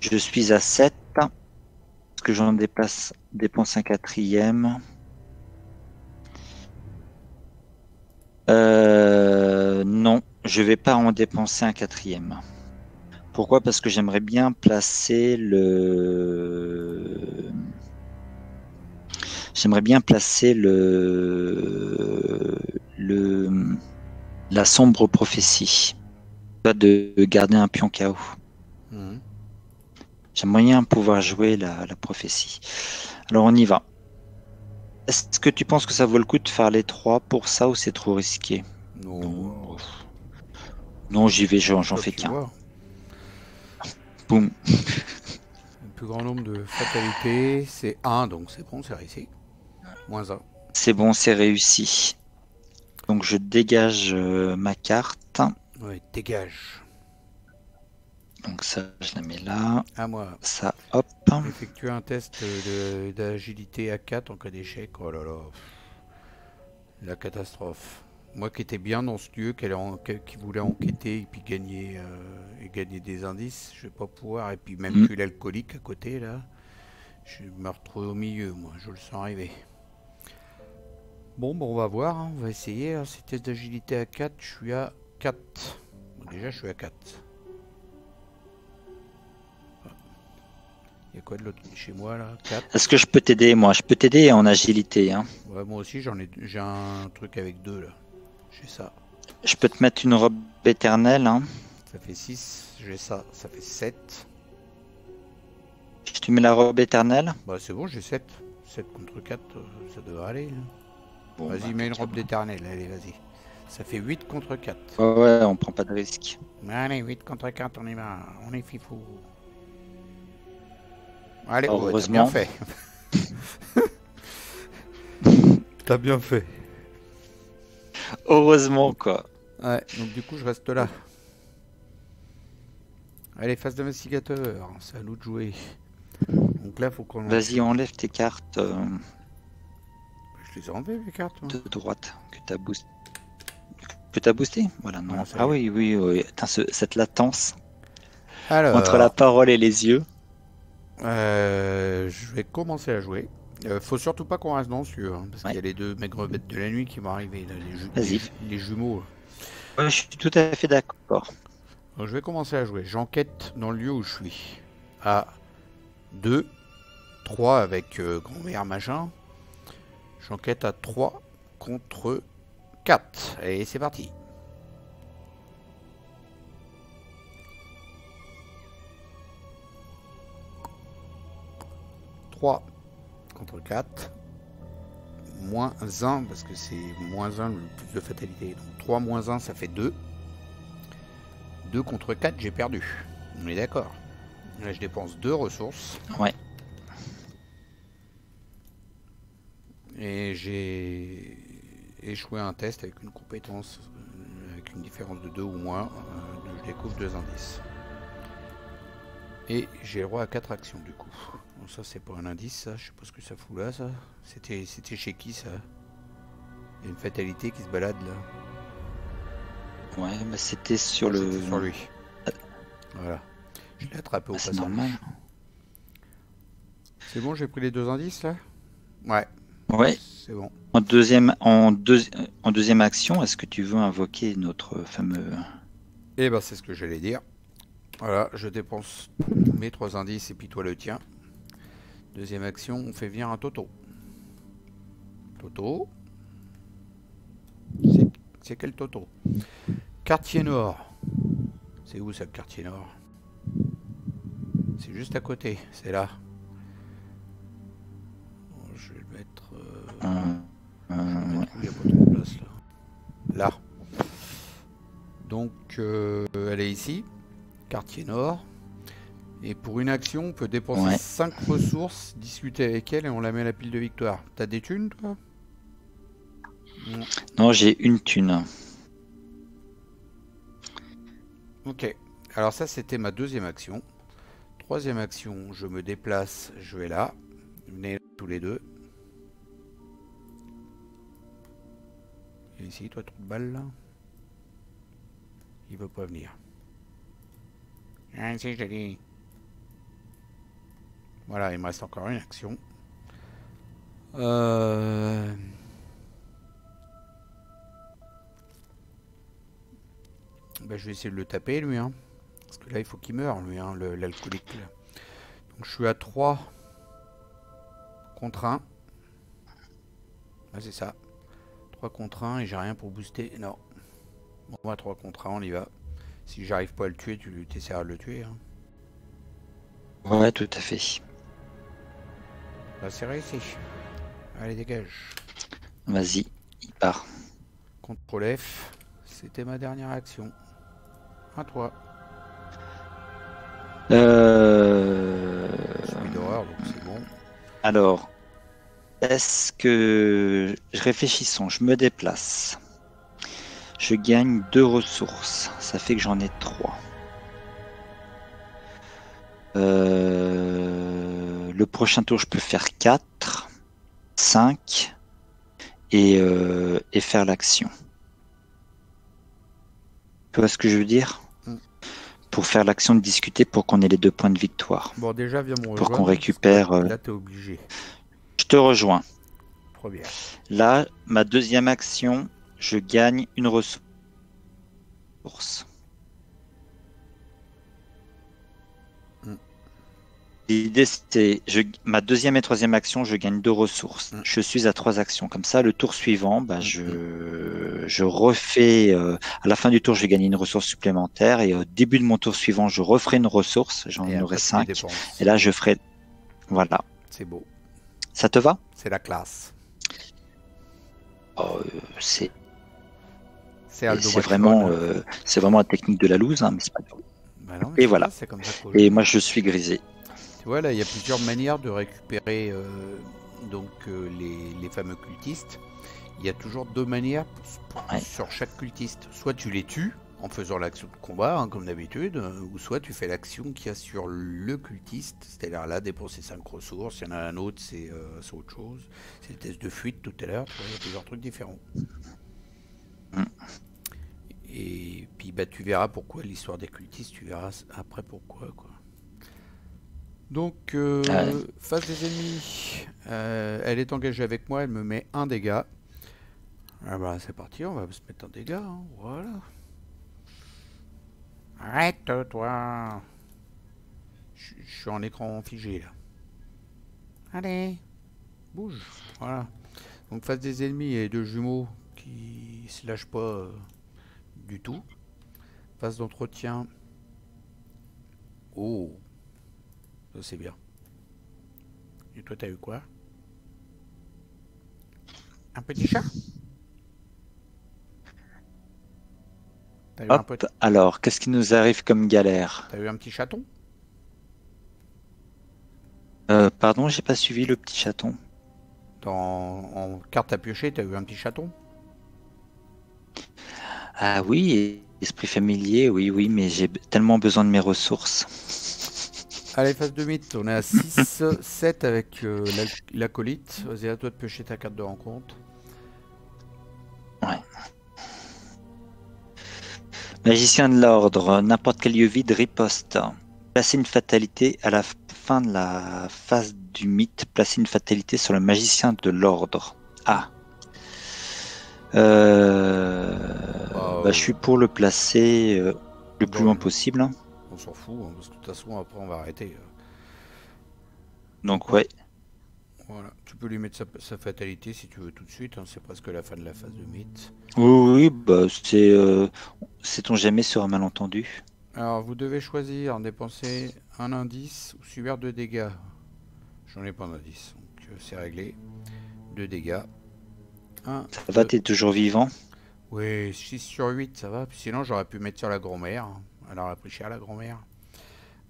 Je suis à 7. Est-ce que j'en dépense un quatrième? Non, je vais pas en dépenser un quatrième. Pourquoi? Parce que j'aimerais bien placer le... J'aimerais bien placer la sombre prophétie. Pas de garder un pion KO. Mhm. J'aimerais bien pouvoir jouer la prophétie. Alors on y va. Est-ce que tu penses que ça vaut le coup de faire les 3 pour ça ou c'est trop risqué? Non. Non, j'y vais, j'en Toi fais qui qu'un. vois. Boum. Le plus grand nombre de fatalités, c'est 1, donc c'est bon, c'est réussi. Moins 1. C'est bon, c'est réussi. Donc je dégage ma carte. Ouais, dégage. Donc ça, je la mets là. À moi. Ça, hop. Effectuer un test d'agilité à 4 en cas d'échec. Oh là là. La catastrophe. Moi qui étais bien dans ce lieu, qui voulait enquêter et puis gagner des indices, je vais pas pouvoir. Et puis même que l'alcoolique à côté là, je me retrouve au milieu, moi, je le sens arriver. Bon, on va voir, hein, on va essayer. Hein. Ces tests d'agilité à 4, je suis à 4. Bon, déjà, je suis à 4. Il y a quoi de l'autre chez moi là? 4. Est-ce que je peux t'aider, moi? Je peux t'aider en agilité. Hein. Ouais, moi aussi, j'ai un truc avec 2 là. J'ai ça. Je peux te mettre une robe éternelle. Hein. Ça fait 6. J'ai ça. Ça fait 7. Je te mets la robe éternelle. Bah, c'est bon, j'ai 7. 7 contre 4, ça devrait aller. Bon, vas-y, bah, mets une robe d'éternel. Allez, vas-y. Ça fait 8 contre 4. Ouais, on prend pas de risque. Allez, 8 contre 4, on y va. On est fifou. Allez, heureusement. t'as bien fait. T'as bien fait. Heureusement, quoi. Ouais, donc du coup, je reste là. Allez, phase d'investigateur. C'est à nous de jouer. Donc là, faut qu'on... Vas-y, enlève tes cartes Je les ai enlevées, les cartes. Hein. de droite que t'as boosté. Que t'as boosté? Voilà, non. Ah oui. Attends, cette latence Alors, entre la parole et les yeux. je vais commencer à jouer. Faut surtout pas qu'on reste dans ce lieu, hein, parce qu'il y a les 2 maigres bêtes de la nuit qui vont arriver, là, les jumeaux. Ouais, je suis tout à fait d'accord. Donc, je vais commencer à jouer. J'enquête dans le lieu où je suis. À 2, 3 avec grand-mère machin. J'enquête à 3 contre 4. Et c'est parti. « 3 contre 4. Moins 1, parce que c'est moins 1 le plus de fatalité. Donc 3 moins 1, ça fait 2. 2 contre 4, j'ai perdu. On est d'accord. Là, je dépense 2 ressources. Ouais. Et j'ai échoué un test avec une compétence, avec une différence de 2 ou moins. Je découvre 2 indices. Et j'ai le droit à 4 actions du coup. Bon, ça c'est pas un indice, ça. Je sais pas ce que ça fout là, ça. C'était chez qui, ça? Il y a une fatalité qui se balade là. Ouais, mais c'était sur le... C'était sur lui. Voilà. Je l'ai attrapé au passage. C'est normal. C'est bon, j'ai pris les 2 indices là? Ouais. Ouais. C'est bon. En deuxième action, est-ce que tu veux invoquer notre fameux... Eh ben c'est ce que j'allais dire. Voilà, je dépense mes 3 indices et puis toi le tien. Deuxième action, on fait venir un Toto. Toto. C'est quel Toto? Quartier Nord. C'est où ça, le quartier Nord? C'est juste à côté, c'est là. Bon, je vais le mettre... il n'y a pas trop de place là. Là. Donc, elle est ici. Quartier Nord. Et pour une action, on peut dépenser 5 ressources, discuter avec elle et on la met à la pile de victoire. T'as des thunes, toi? Non, j'ai une thune. Ok. Alors ça, c'était ma deuxième action. Troisième action, je me déplace, je vais là. Venez tous les deux. Viens ici, toi, trou de balle, là. Il veut pas venir. Ah, si, je l'ai dit. Voilà, il me reste encore une action. Ben, je vais essayer de le taper, lui. Hein. Parce que là, il faut qu'il meure, lui, hein, l'alcoolique. Donc, je suis à 3 contre 1. Ah, c'est ça. 3 contre 1 et j'ai rien pour booster. Non. Bon, on va 3 contre 1, on y va. Si j'arrive pas à le tuer, tu essaieras de le tuer. Hein. Ouais, tout à fait. Bah, c'est réussi. Allez, dégage. Vas-y, il part. CTRL F. C'était ma dernière action. À toi. Celui d'horreur, donc c'est bon. Alors, est-ce que... Réfléchissons, je me déplace. Je gagne 2 ressources. Ça fait que j'en ai 3. Le prochain tour, je peux faire 4, 5 et faire l'action. Tu vois ce que je veux dire? Pour faire l'action de discuter pour qu'on ait les 2 points de victoire. Bon, déjà, viens me rejoindre. Pour qu'on récupère... Là, t'es obligé. Je te rejoins. Première. Là, ma deuxième action, je gagne une ressource. L'idée, c'est ma deuxième et troisième action, je gagne 2 ressources. Je suis à 3 actions. Comme ça, le tour suivant, bah, je refais... à la fin du tour, je vais gagner une ressource supplémentaire. Et au début de mon tour suivant, je referai une ressource. J'en aurai 5. Et là, je ferai... Voilà. C'est beau. Ça te va? C'est la classe. Oh, c'est vraiment la technique de la loose, hein, mais c'est pas grave. Bah non, et voilà. Ça, comme ça et moi, je suis grisé. Tu vois, là, il y a plusieurs manières de récupérer les fameux cultistes. Il y a toujours 2 manières sur chaque cultiste. Soit tu les tues en faisant l'action de combat, hein, comme d'habitude, ou soit tu fais l'action qu'il y a sur le cultiste, c'est-à-dire là, dépenser 5 ressources. Il y en a un autre, c'est autre chose. C'est le test de fuite tout à l'heure. Il y a plusieurs trucs différents. Et puis bah, tu verras pourquoi l'histoire des cultistes, tu verras après pourquoi, quoi. Donc, face des ennemis, elle est engagée avec moi, elle me met 1 dégât. Ah bah c'est parti, on va se mettre un dégât, hein, voilà. Arrête-toi. Je suis en écran figé, là. Allez, bouge, voilà. Donc face des ennemis, il y a 2 jumeaux qui se lâchent pas du tout. Phase d'entretien. Oh, ça c'est bien. Et toi, t'as eu quoi? Un petit chat? Hop, alors, qu'est-ce qui nous arrive comme galère? T'as eu un petit chaton? Pardon, j'ai pas suivi le petit chaton. En carte à piocher, t'as eu un petit chaton? Ah oui, esprit familier, oui, mais j'ai tellement besoin de mes ressources. Allez, phase de mythe, on est à 6, 7 avec l'acolyte. Vas-y, à toi de piocher ta carte de rencontre. Ouais. Magicien de l'ordre, n'importe quel lieu vide riposte. Placer une fatalité à la fin de la phase du mythe. Placer une fatalité sur le magicien de l'ordre. Ah. Je suis pour le placer le plus loin possible. Hein. On s'en fout, hein, parce que de toute façon, après, on va arrêter. Donc, ouais. Voilà, tu peux lui mettre sa fatalité si tu veux tout de suite. Hein, c'est presque la fin de la phase de mythe. Oui, bah, sait-on jamais sur un malentendu. Alors, vous devez choisir, dépenser un indice ou subir 2 dégâts. J'en ai pas d'indice, donc c'est réglé. 2 dégâts. Ça va, t'es toujours vivant? Oui, 6 sur 8, ça va. Puis sinon, j'aurais pu mettre sur la grand-mère. Elle aurait pris cher, la grand-mère.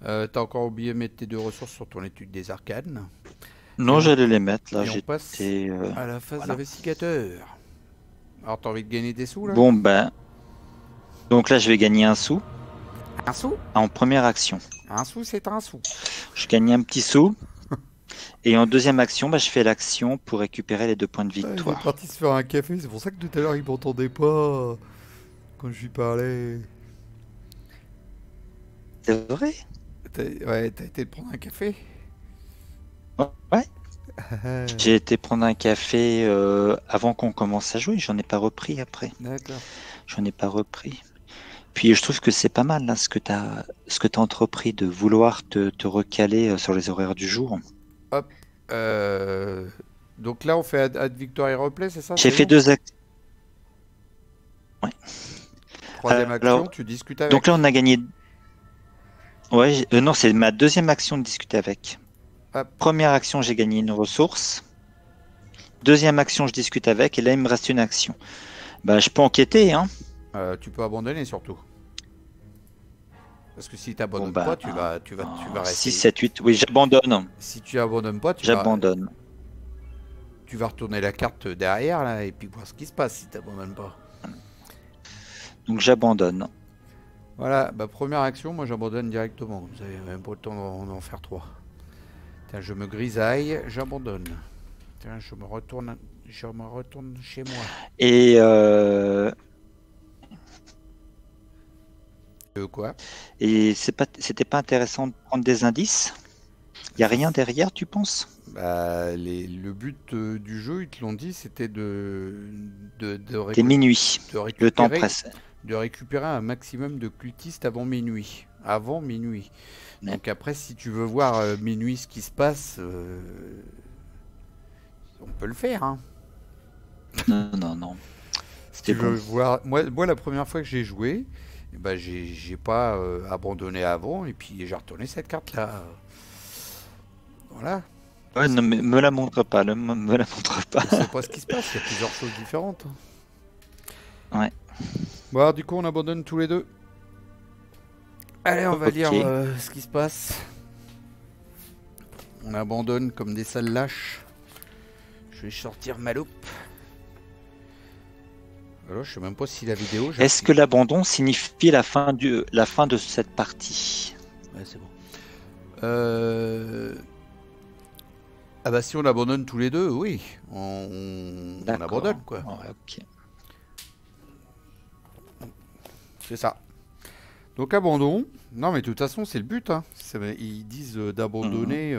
T'as encore oublié de mettre tes 2 ressources sur ton étude des arcanes. Non, j'allais les mettre. Là, on passe à la phase d'investigateur. Alors, t'as envie de gagner des sous, là? Bon, ben... Donc là, je vais gagner 1 sou. Un sou? en première action. Un sou, c'est un sou. Je gagne un petit sou. Et en deuxième action, bah, je fais l'action pour récupérer les 2 points de Il est victoire. parti se faire un café, c'est pour ça que tout à l'heure il m'entendait pas quand je lui parlais. C'est vrai? Ouais, t'as été te prendre un café? Ouais. J'ai été prendre un café avant qu'on commence à jouer. J'en ai pas repris après. D'accord. J'en ai pas repris. Puis je trouve que c'est pas mal là, ce que tu as entrepris de vouloir te recaler sur les horaires du jour. Hop. Donc là, on fait add victoire et replay, c'est ça? J'ai C'est fait bon? 2 actions. Ouais. Troisième action, Alors, tu discutes avec. donc là, on a gagné. Ouais, non, c'est ma deuxième action de discuter avec. Hop. Première action, j'ai gagné une ressource. Deuxième action, je discute avec. Et là, il me reste une action. Bah, je peux enquêter, hein. Tu peux abandonner surtout. Parce que si tu abandonnes Bon, bah, pas, tu vas rester. 6, 7, 8. Oui, j'abandonne. Si tu abandonnes pas, J'abandonne. tu vas retourner la carte derrière là et puis voir ce qui se passe si tu abandonnes pas. Donc, j'abandonne. Voilà, bah première action, moi j'abandonne directement. Vous avez même pas le temps d'en faire 3. Tiens, je me grisaille, j'abandonne. Tiens, je me retourne chez moi. Et Quoi? Et c'était pas intéressant de prendre des indices? Il y a rien derrière, tu penses? Bah, le but du jeu, ils te l'ont dit, c'était C'est minuit. Le temps presse. de récupérer un maximum de cultistes avant minuit. Avant minuit. Ouais. Donc après, si tu veux voir minuit ce qui se passe, on peut le faire. Hein. Non. Si tu veux voir, moi la première fois que j'ai joué, eh ben, j'ai pas abandonné avant et puis j'ai retourné cette carte là. Voilà. Ouais, non, mais me la montre pas, me la montre pas. Je sais pas ce qui se passe, il y a plusieurs choses différentes. Ouais. Bon, alors, du coup, on abandonne tous les deux. Allez, on va lire ce qui se passe. On abandonne comme des sales lâches. Je vais sortir ma loupe. Alors, je sais même pas si la vidéo... Est-ce que l'abandon signifie la fin de cette partie? Ouais, c'est bon. Ah bah si on abandonne tous les deux, oui. On abandonne, quoi. Ouais, ok. C'est ça. Donc abandon. Non mais de toute façon c'est le but. Hein. Ils disent d'abandonner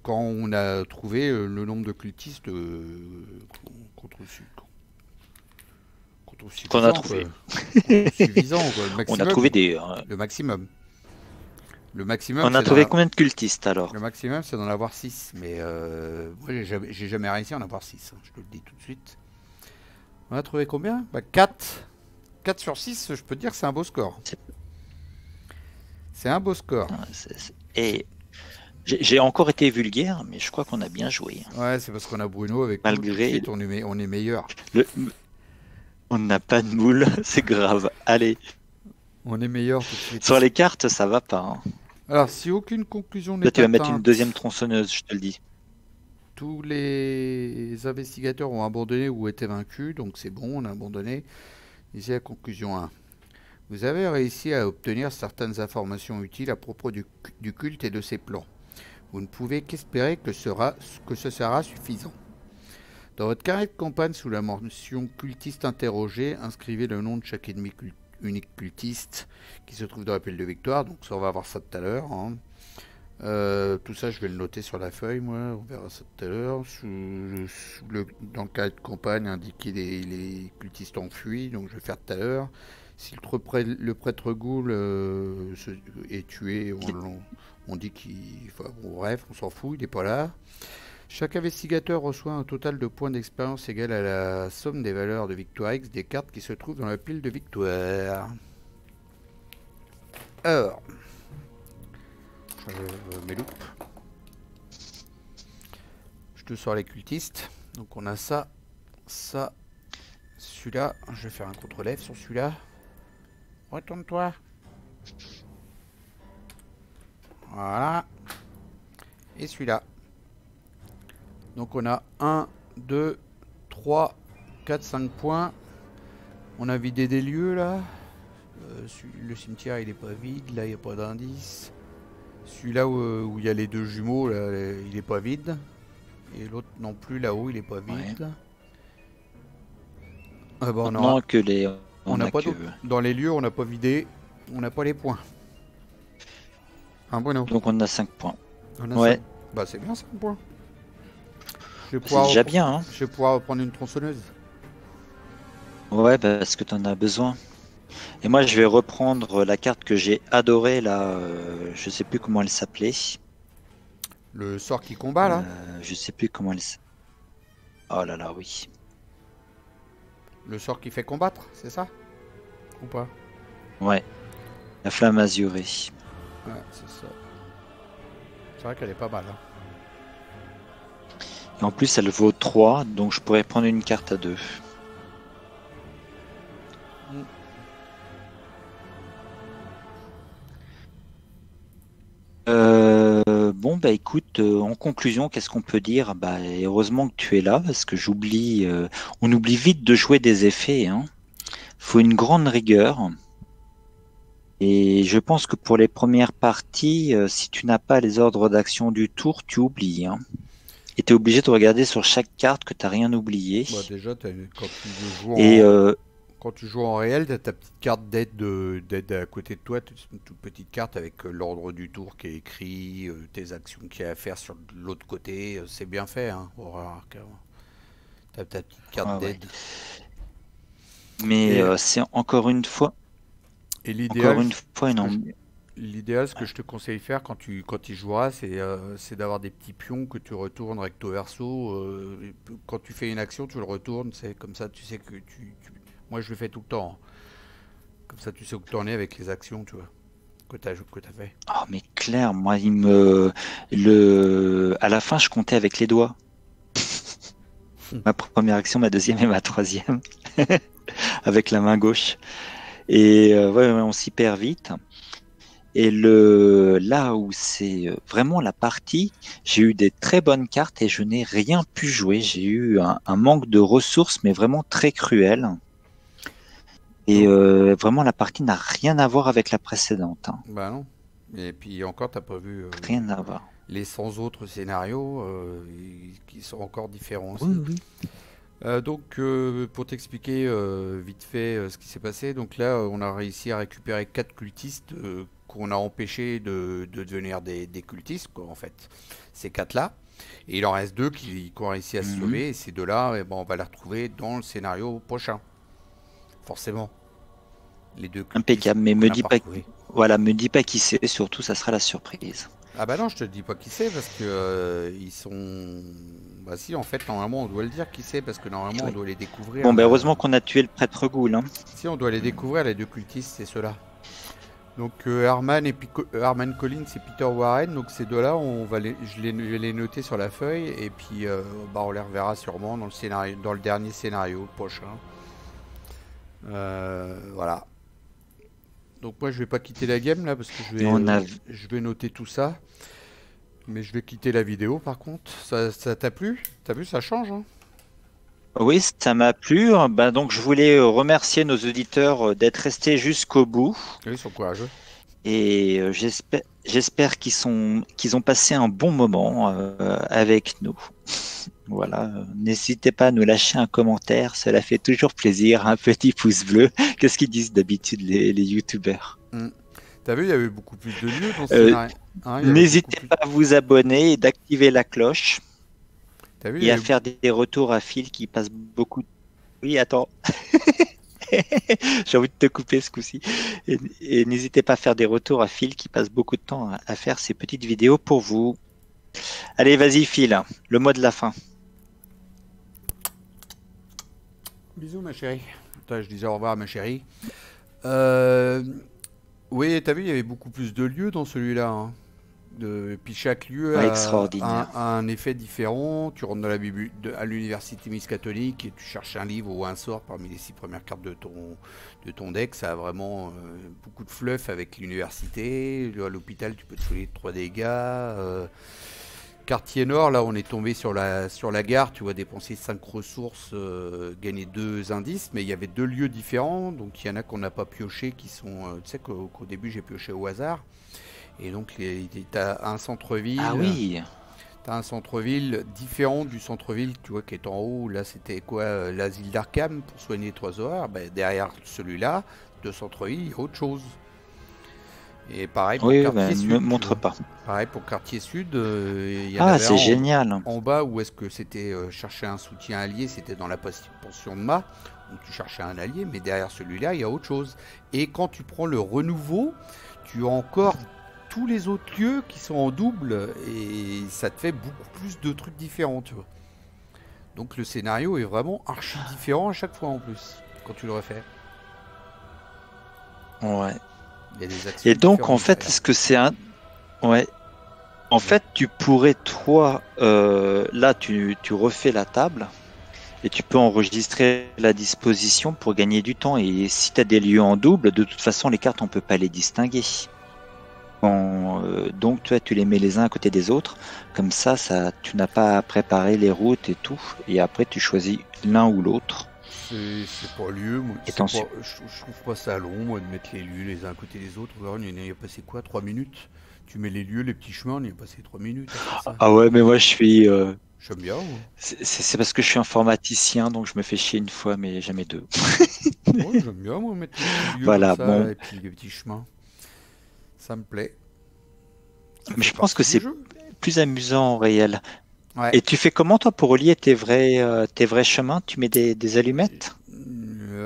quand on a trouvé le nombre de cultistes qu'on a trouvé. Suffisant, quoi. Le maximum, on a trouvé le maximum. Le maximum. On a trouvé combien de cultistes alors? Le maximum c'est d'en avoir 6. Mais moi j'ai jamais réussi à en avoir 6. Hein, je te le dis tout de suite. On a trouvé combien? 4. 4 sur 6, je peux te dire que c'est un beau score. C'est un beau score. Et j'ai encore été vulgaire, mais je crois qu'on a bien joué. Ouais, c'est parce qu'on a Bruno avec malgré nous, on est meilleur. On n'a pas de moule, c'est grave. Allez. On est meilleur tout de suite. Sur les cartes, ça va pas. Hein. Alors, si aucune conclusion n'est atteinte... tu vas atteinte, mettre une deuxième tronçonneuse, je te le dis. Tous les investigateurs ont abandonné ou été vaincus, donc c'est bon, on a abandonné. Ici la conclusion 1. Vous avez réussi à obtenir certaines informations utiles à propos du culte et de ses plans. Vous ne pouvez qu'espérer que ce sera suffisant. Dans votre carnet de campagne, sous la mention cultiste interrogé, inscrivez le nom de chaque ennemi unique cultiste qui se trouve dans la pile de victoire. Donc ça, on va voir ça tout à l'heure. Hein. Tout ça, je vais le noter sur la feuille, moi. On verra ça tout à l'heure. Dans le carnet de campagne, indiquer les cultistes enfuis. Donc je vais faire tout à l'heure. Si le prêtre Ghoul est tué, on dit qu'il... Enfin, bon, bref, on s'en fout, il n'est pas là. Chaque investigateur reçoit un total de points d'expérience égal à la somme des valeurs de victoire X des cartes qui se trouvent dans la pile de victoire. Alors, mes loupes. Je te sors les cultistes. Donc on a ça, celui-là. Je vais faire un contre-lève sur celui-là. Retourne-toi. Voilà. Et celui-là. Donc on a 1, 2, 3, 4, 5 points. On a vidé des lieux là. Le cimetière il est pas vide, là il n'y a pas d'indice. Celui-là où il y a les deux jumeaux, là, il est pas vide. Et l'autre non plus, là-haut il est pas Ouais. vide. Ah bah, Maintenant que les... on n'a pas dans les lieux, on n'a pas vidé, on n'a pas les points. Bruno. Donc on a 5 points. On a Ouais. 5. Bah c'est bien 5 points. C'est déjà bien, hein. Je vais pouvoir reprendre une tronçonneuse. Ouais, parce que t'en as besoin. Et moi, je vais reprendre la carte que j'ai adorée, là. Je sais plus comment elle s'appelait. Le sort qui combat, là Je sais plus comment elle s'appelait. Oh là là, oui. Le sort qui fait combattre, c'est ça? Ou pas? Ouais. La flamme azurée. Ouais, c'est ça. C'est vrai qu'elle est pas mal. Hein. Et en plus, elle vaut 3, donc je pourrais prendre une carte à 2. Bon, bah écoute, en conclusion, qu'est-ce qu'on peut dire? Bah, heureusement que tu es là, parce que j'oublie, on oublie vite de jouer des effets, hein. Faut une grande rigueur. Et je pense que pour les premières parties, si tu n'as pas les ordres d'action du tour, tu oublies, hein. Et tu es obligé de regarder sur chaque carte que tu n'as rien oublié. Bah déjà, quand tu joues en réel, tu as ta petite carte d'aide à côté de toi, une toute petite carte avec l'ordre du tour qui est écrit, tes actions qu'il y a à faire sur l'autre côté. C'est bien fait, hein, tu as ta petite carte d'aide. Ouais. Mais c'est encore une fois... Et l'idéal, L'idéal, ce que je te conseille de faire quand tu y joueras, c'est d'avoir des petits pions que tu retournes recto verso. Quand tu fais une action, tu le retournes. C'est comme ça, tu sais que moi, je le fais tout le temps. Hein. Comme ça, tu sais où tu en es avec les actions, tu vois, que tu as fait. Oh, mais Claire, moi, à la fin, je comptais avec les doigts. Ma première action, ma deuxième et ma troisième. Avec la main gauche. Et ouais, on s'y perd vite. Et là où c'est vraiment la partie, j'ai eu des très bonnes cartes et je n'ai rien pu jouer. J'ai eu un manque de ressources, mais vraiment très cruel. Et vraiment, la partie n'a rien à voir avec la précédente. Hein. Bah non. Et puis encore, t'as pas vu rien à voir. Les 100 autres scénarios qui sont encore différents aussi. Oui, oui. Donc, pour t'expliquer vite fait ce qui s'est passé, donc là, on a réussi à récupérer 4 cultistes qu'on a empêchés de devenir des cultistes, quoi, en fait. Ces 4-là. Et il en reste 2 qui ont réussi à se sauver. Et ces 2-là, eh ben, on va les retrouver dans le scénario prochain. Forcément. Les 2 cultistes. Impeccable, mais me dis pas qui c'est, surtout, ça sera la surprise. Ah bah non, je te dis pas qui c'est parce que ils sont... Bah si, en fait, normalement, on doit le dire qui c'est parce que normalement, on doit les découvrir. Bon, bah heureusement qu'on a tué le prêtre Ghoul. Hein. Si, on doit les découvrir, les 2 cultistes, c'est ceux-là. Donc Herman Collins et Peter Warren, donc ces 2-là, je vais les noter sur la feuille et puis bah, on les reverra sûrement dans le dernier scénario prochain. Voilà. Donc moi je vais pas quitter la game là parce que je vais noter tout ça. Mais je vais quitter la vidéo par contre. Ça t'a plu? T'as vu, ça change hein? Oui, ça m'a plu. Bah, donc je voulais remercier nos auditeurs d'être restés jusqu'au bout. Oui, ils sont courageux. Et j'espère qu'ils ont passé un bon moment avec nous. Voilà, n'hésitez pas à nous lâcher un commentaire, cela fait toujours plaisir, un petit pouce bleu. Qu'est-ce qu'ils disent d'habitude les youtubeurs? T'as vu, il y avait beaucoup plus de lieux dans ce scénario. N'hésitez pas à vous abonner et d'activer la cloche. Vu, et à faire des retours à Phil qui passe beaucoup. Oui, attends. J'ai envie de te couper ce coup-ci. Et n'hésitez pas à faire des retours à Phil qui passe beaucoup de temps à faire ces petites vidéos pour vous. Allez, vas-y Phil, le mot de la fin. Bisous ma chérie. Attends, je disais au revoir à ma chérie. Oui, t'as vu, il y avait beaucoup plus de lieux dans celui-là. Hein. Puis chaque lieu a un effet différent. Tu rentres à l'université Miss Catholique et tu cherches un livre ou un sort parmi les 6 premières cartes de ton deck. Ça a vraiment beaucoup de fluff avec l'université. À l'hôpital, tu peux te fouler 3 dégâts. quartier nord, là, on est tombé sur la gare, tu vois, dépenser 5 ressources, gagner 2 indices, mais il y avait 2 lieux différents, donc il y en a qu'on n'a pas pioché, qui sont, tu sais qu'au début j'ai pioché au hasard, et donc t'as un Ah centre-ville, oui. t'as un centre-ville différent du centre-ville, tu vois, qui est en haut, là c'était quoi, l'asile d'Arkham pour soigner les 3 horreurs, ben, derrière celui-là, de centre-ville, il y a autre chose. Et pareil pour Oui, quartier ben, me sud, tu montre vois. pas. Pareil pour quartier sud, il y en Ah, avait un c'est génial. en bas où est-ce que c'était chercher un soutien allié, c'était dans la pension de mât, donc tu cherchais un allié, mais derrière celui-là, il y a autre chose. Et quand tu prends le renouveau, tu as encore tous les autres lieux qui sont en double, et ça te fait beaucoup plus de trucs différents, tu vois. Donc le scénario est vraiment archi différent à chaque fois en plus, quand tu le refais. Ouais. Il y a des actions Et donc, en différentes fait, derrière. est-ce que c'est un... Ouais. En Ouais. fait, tu pourrais, toi, là, tu refais la table et tu peux enregistrer la disposition pour gagner du temps. Et si tu as des lieux en double, de toute façon, les cartes, on peut pas les distinguer. Donc, toi, tu les mets les uns à côté des autres. Comme ça, tu n'as pas à préparer les routes et tout. Et après, tu choisis l'un ou l'autre. C'est pas lieu, moi, Et c'est t'en pas, je trouve pas ça long, moi, de mettre les lieux les uns à côté des autres. Regarde, on y a passé quoi, 3 minutes? Tu mets les lieux, les petits chemins, on y a passé 3 minutes à faire ça. Ah ouais, mais moi, J'aime bien, moi. c'est parce que je suis informaticien, donc je me fais chier une fois, mais jamais deux. Ouais, j'aime bien, moi, mettre les petits lieux comme Voilà, ça, bon. là, et puis les petits chemins. Ça me plaît. Ça Mais fait je pense que partie du c'est jeu. plus amusant en réel. Ouais. Et tu fais comment, toi, pour relier tes vrais chemins? Tu mets des allumettes?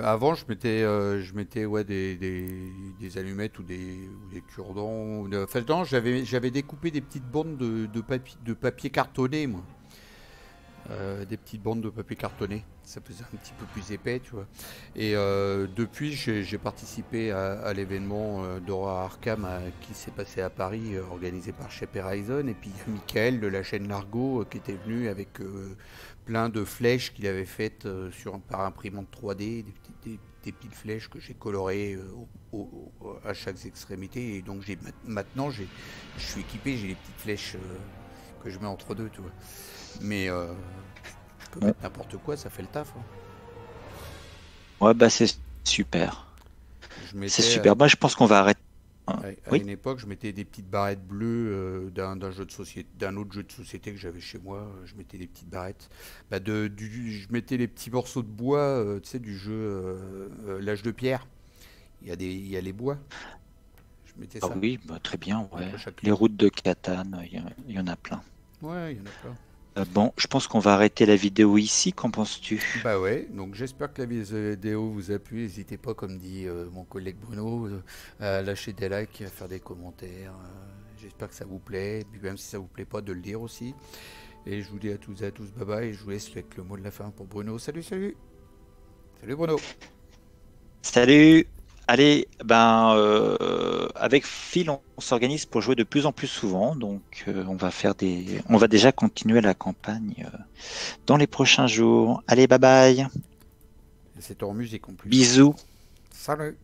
Avant, je mettais ouais, des allumettes ou des cure-dents. Enfin, non, j'avais découpé des petites bandes de papier cartonné, moi. Des petites bandes de papier cartonné. Ça faisait un petit peu plus épais, tu vois. Et depuis, j'ai participé à l'événement d'Horror Arkham qui s'est passé à Paris, organisé par Shep Horizon. Et puis il y a Michael de la chaîne Largo qui était venu avec plein de flèches qu'il avait faites par imprimante 3D, des petites flèches que j'ai colorées à chaque extrémité. Et donc maintenant, je suis équipé, j'ai les petites flèches que je mets entre deux, tu vois. Mais je peux Ouais, mettre n'importe quoi, ça fait le taf, hein. ouais, bah c'est super. Je C'est mettais super. Bah, je pense qu'on va arrêter. à Oui. une époque, je mettais des petites barrettes bleues d'un jeu de société, d'un autre jeu de société que j'avais chez moi. Je mettais des petites barrettes. Bah, je mettais les petits morceaux de bois, tu sais, du jeu l'âge de pierre. Il y a les bois. Je mettais Ah ça oui, bah, très bien, ouais. entre chaque Les lieu. routes de Catane, il y en a plein. Ouais, il y en a plein. Bon, je pense qu'on va arrêter la vidéo ici. Qu'en penses-tu? Bah ouais, donc j'espère que la vidéo vous a plu. N'hésitez pas, comme dit mon collègue Bruno, à lâcher des likes, à faire des commentaires. J'espère que ça vous plaît, et puis même si ça vous plaît pas, de le dire aussi. Et je vous dis à tous et à tous bye bye, et je vous laisse avec le mot de la fin pour Bruno. Salut, salut! Salut Bruno! Salut! Allez, ben, avec Phil, on s'organise pour jouer de plus en plus souvent. Donc, on va déjà continuer la campagne dans les prochains jours. Allez, bye bye! Et c'est en musique en plus. Bisous! Salut!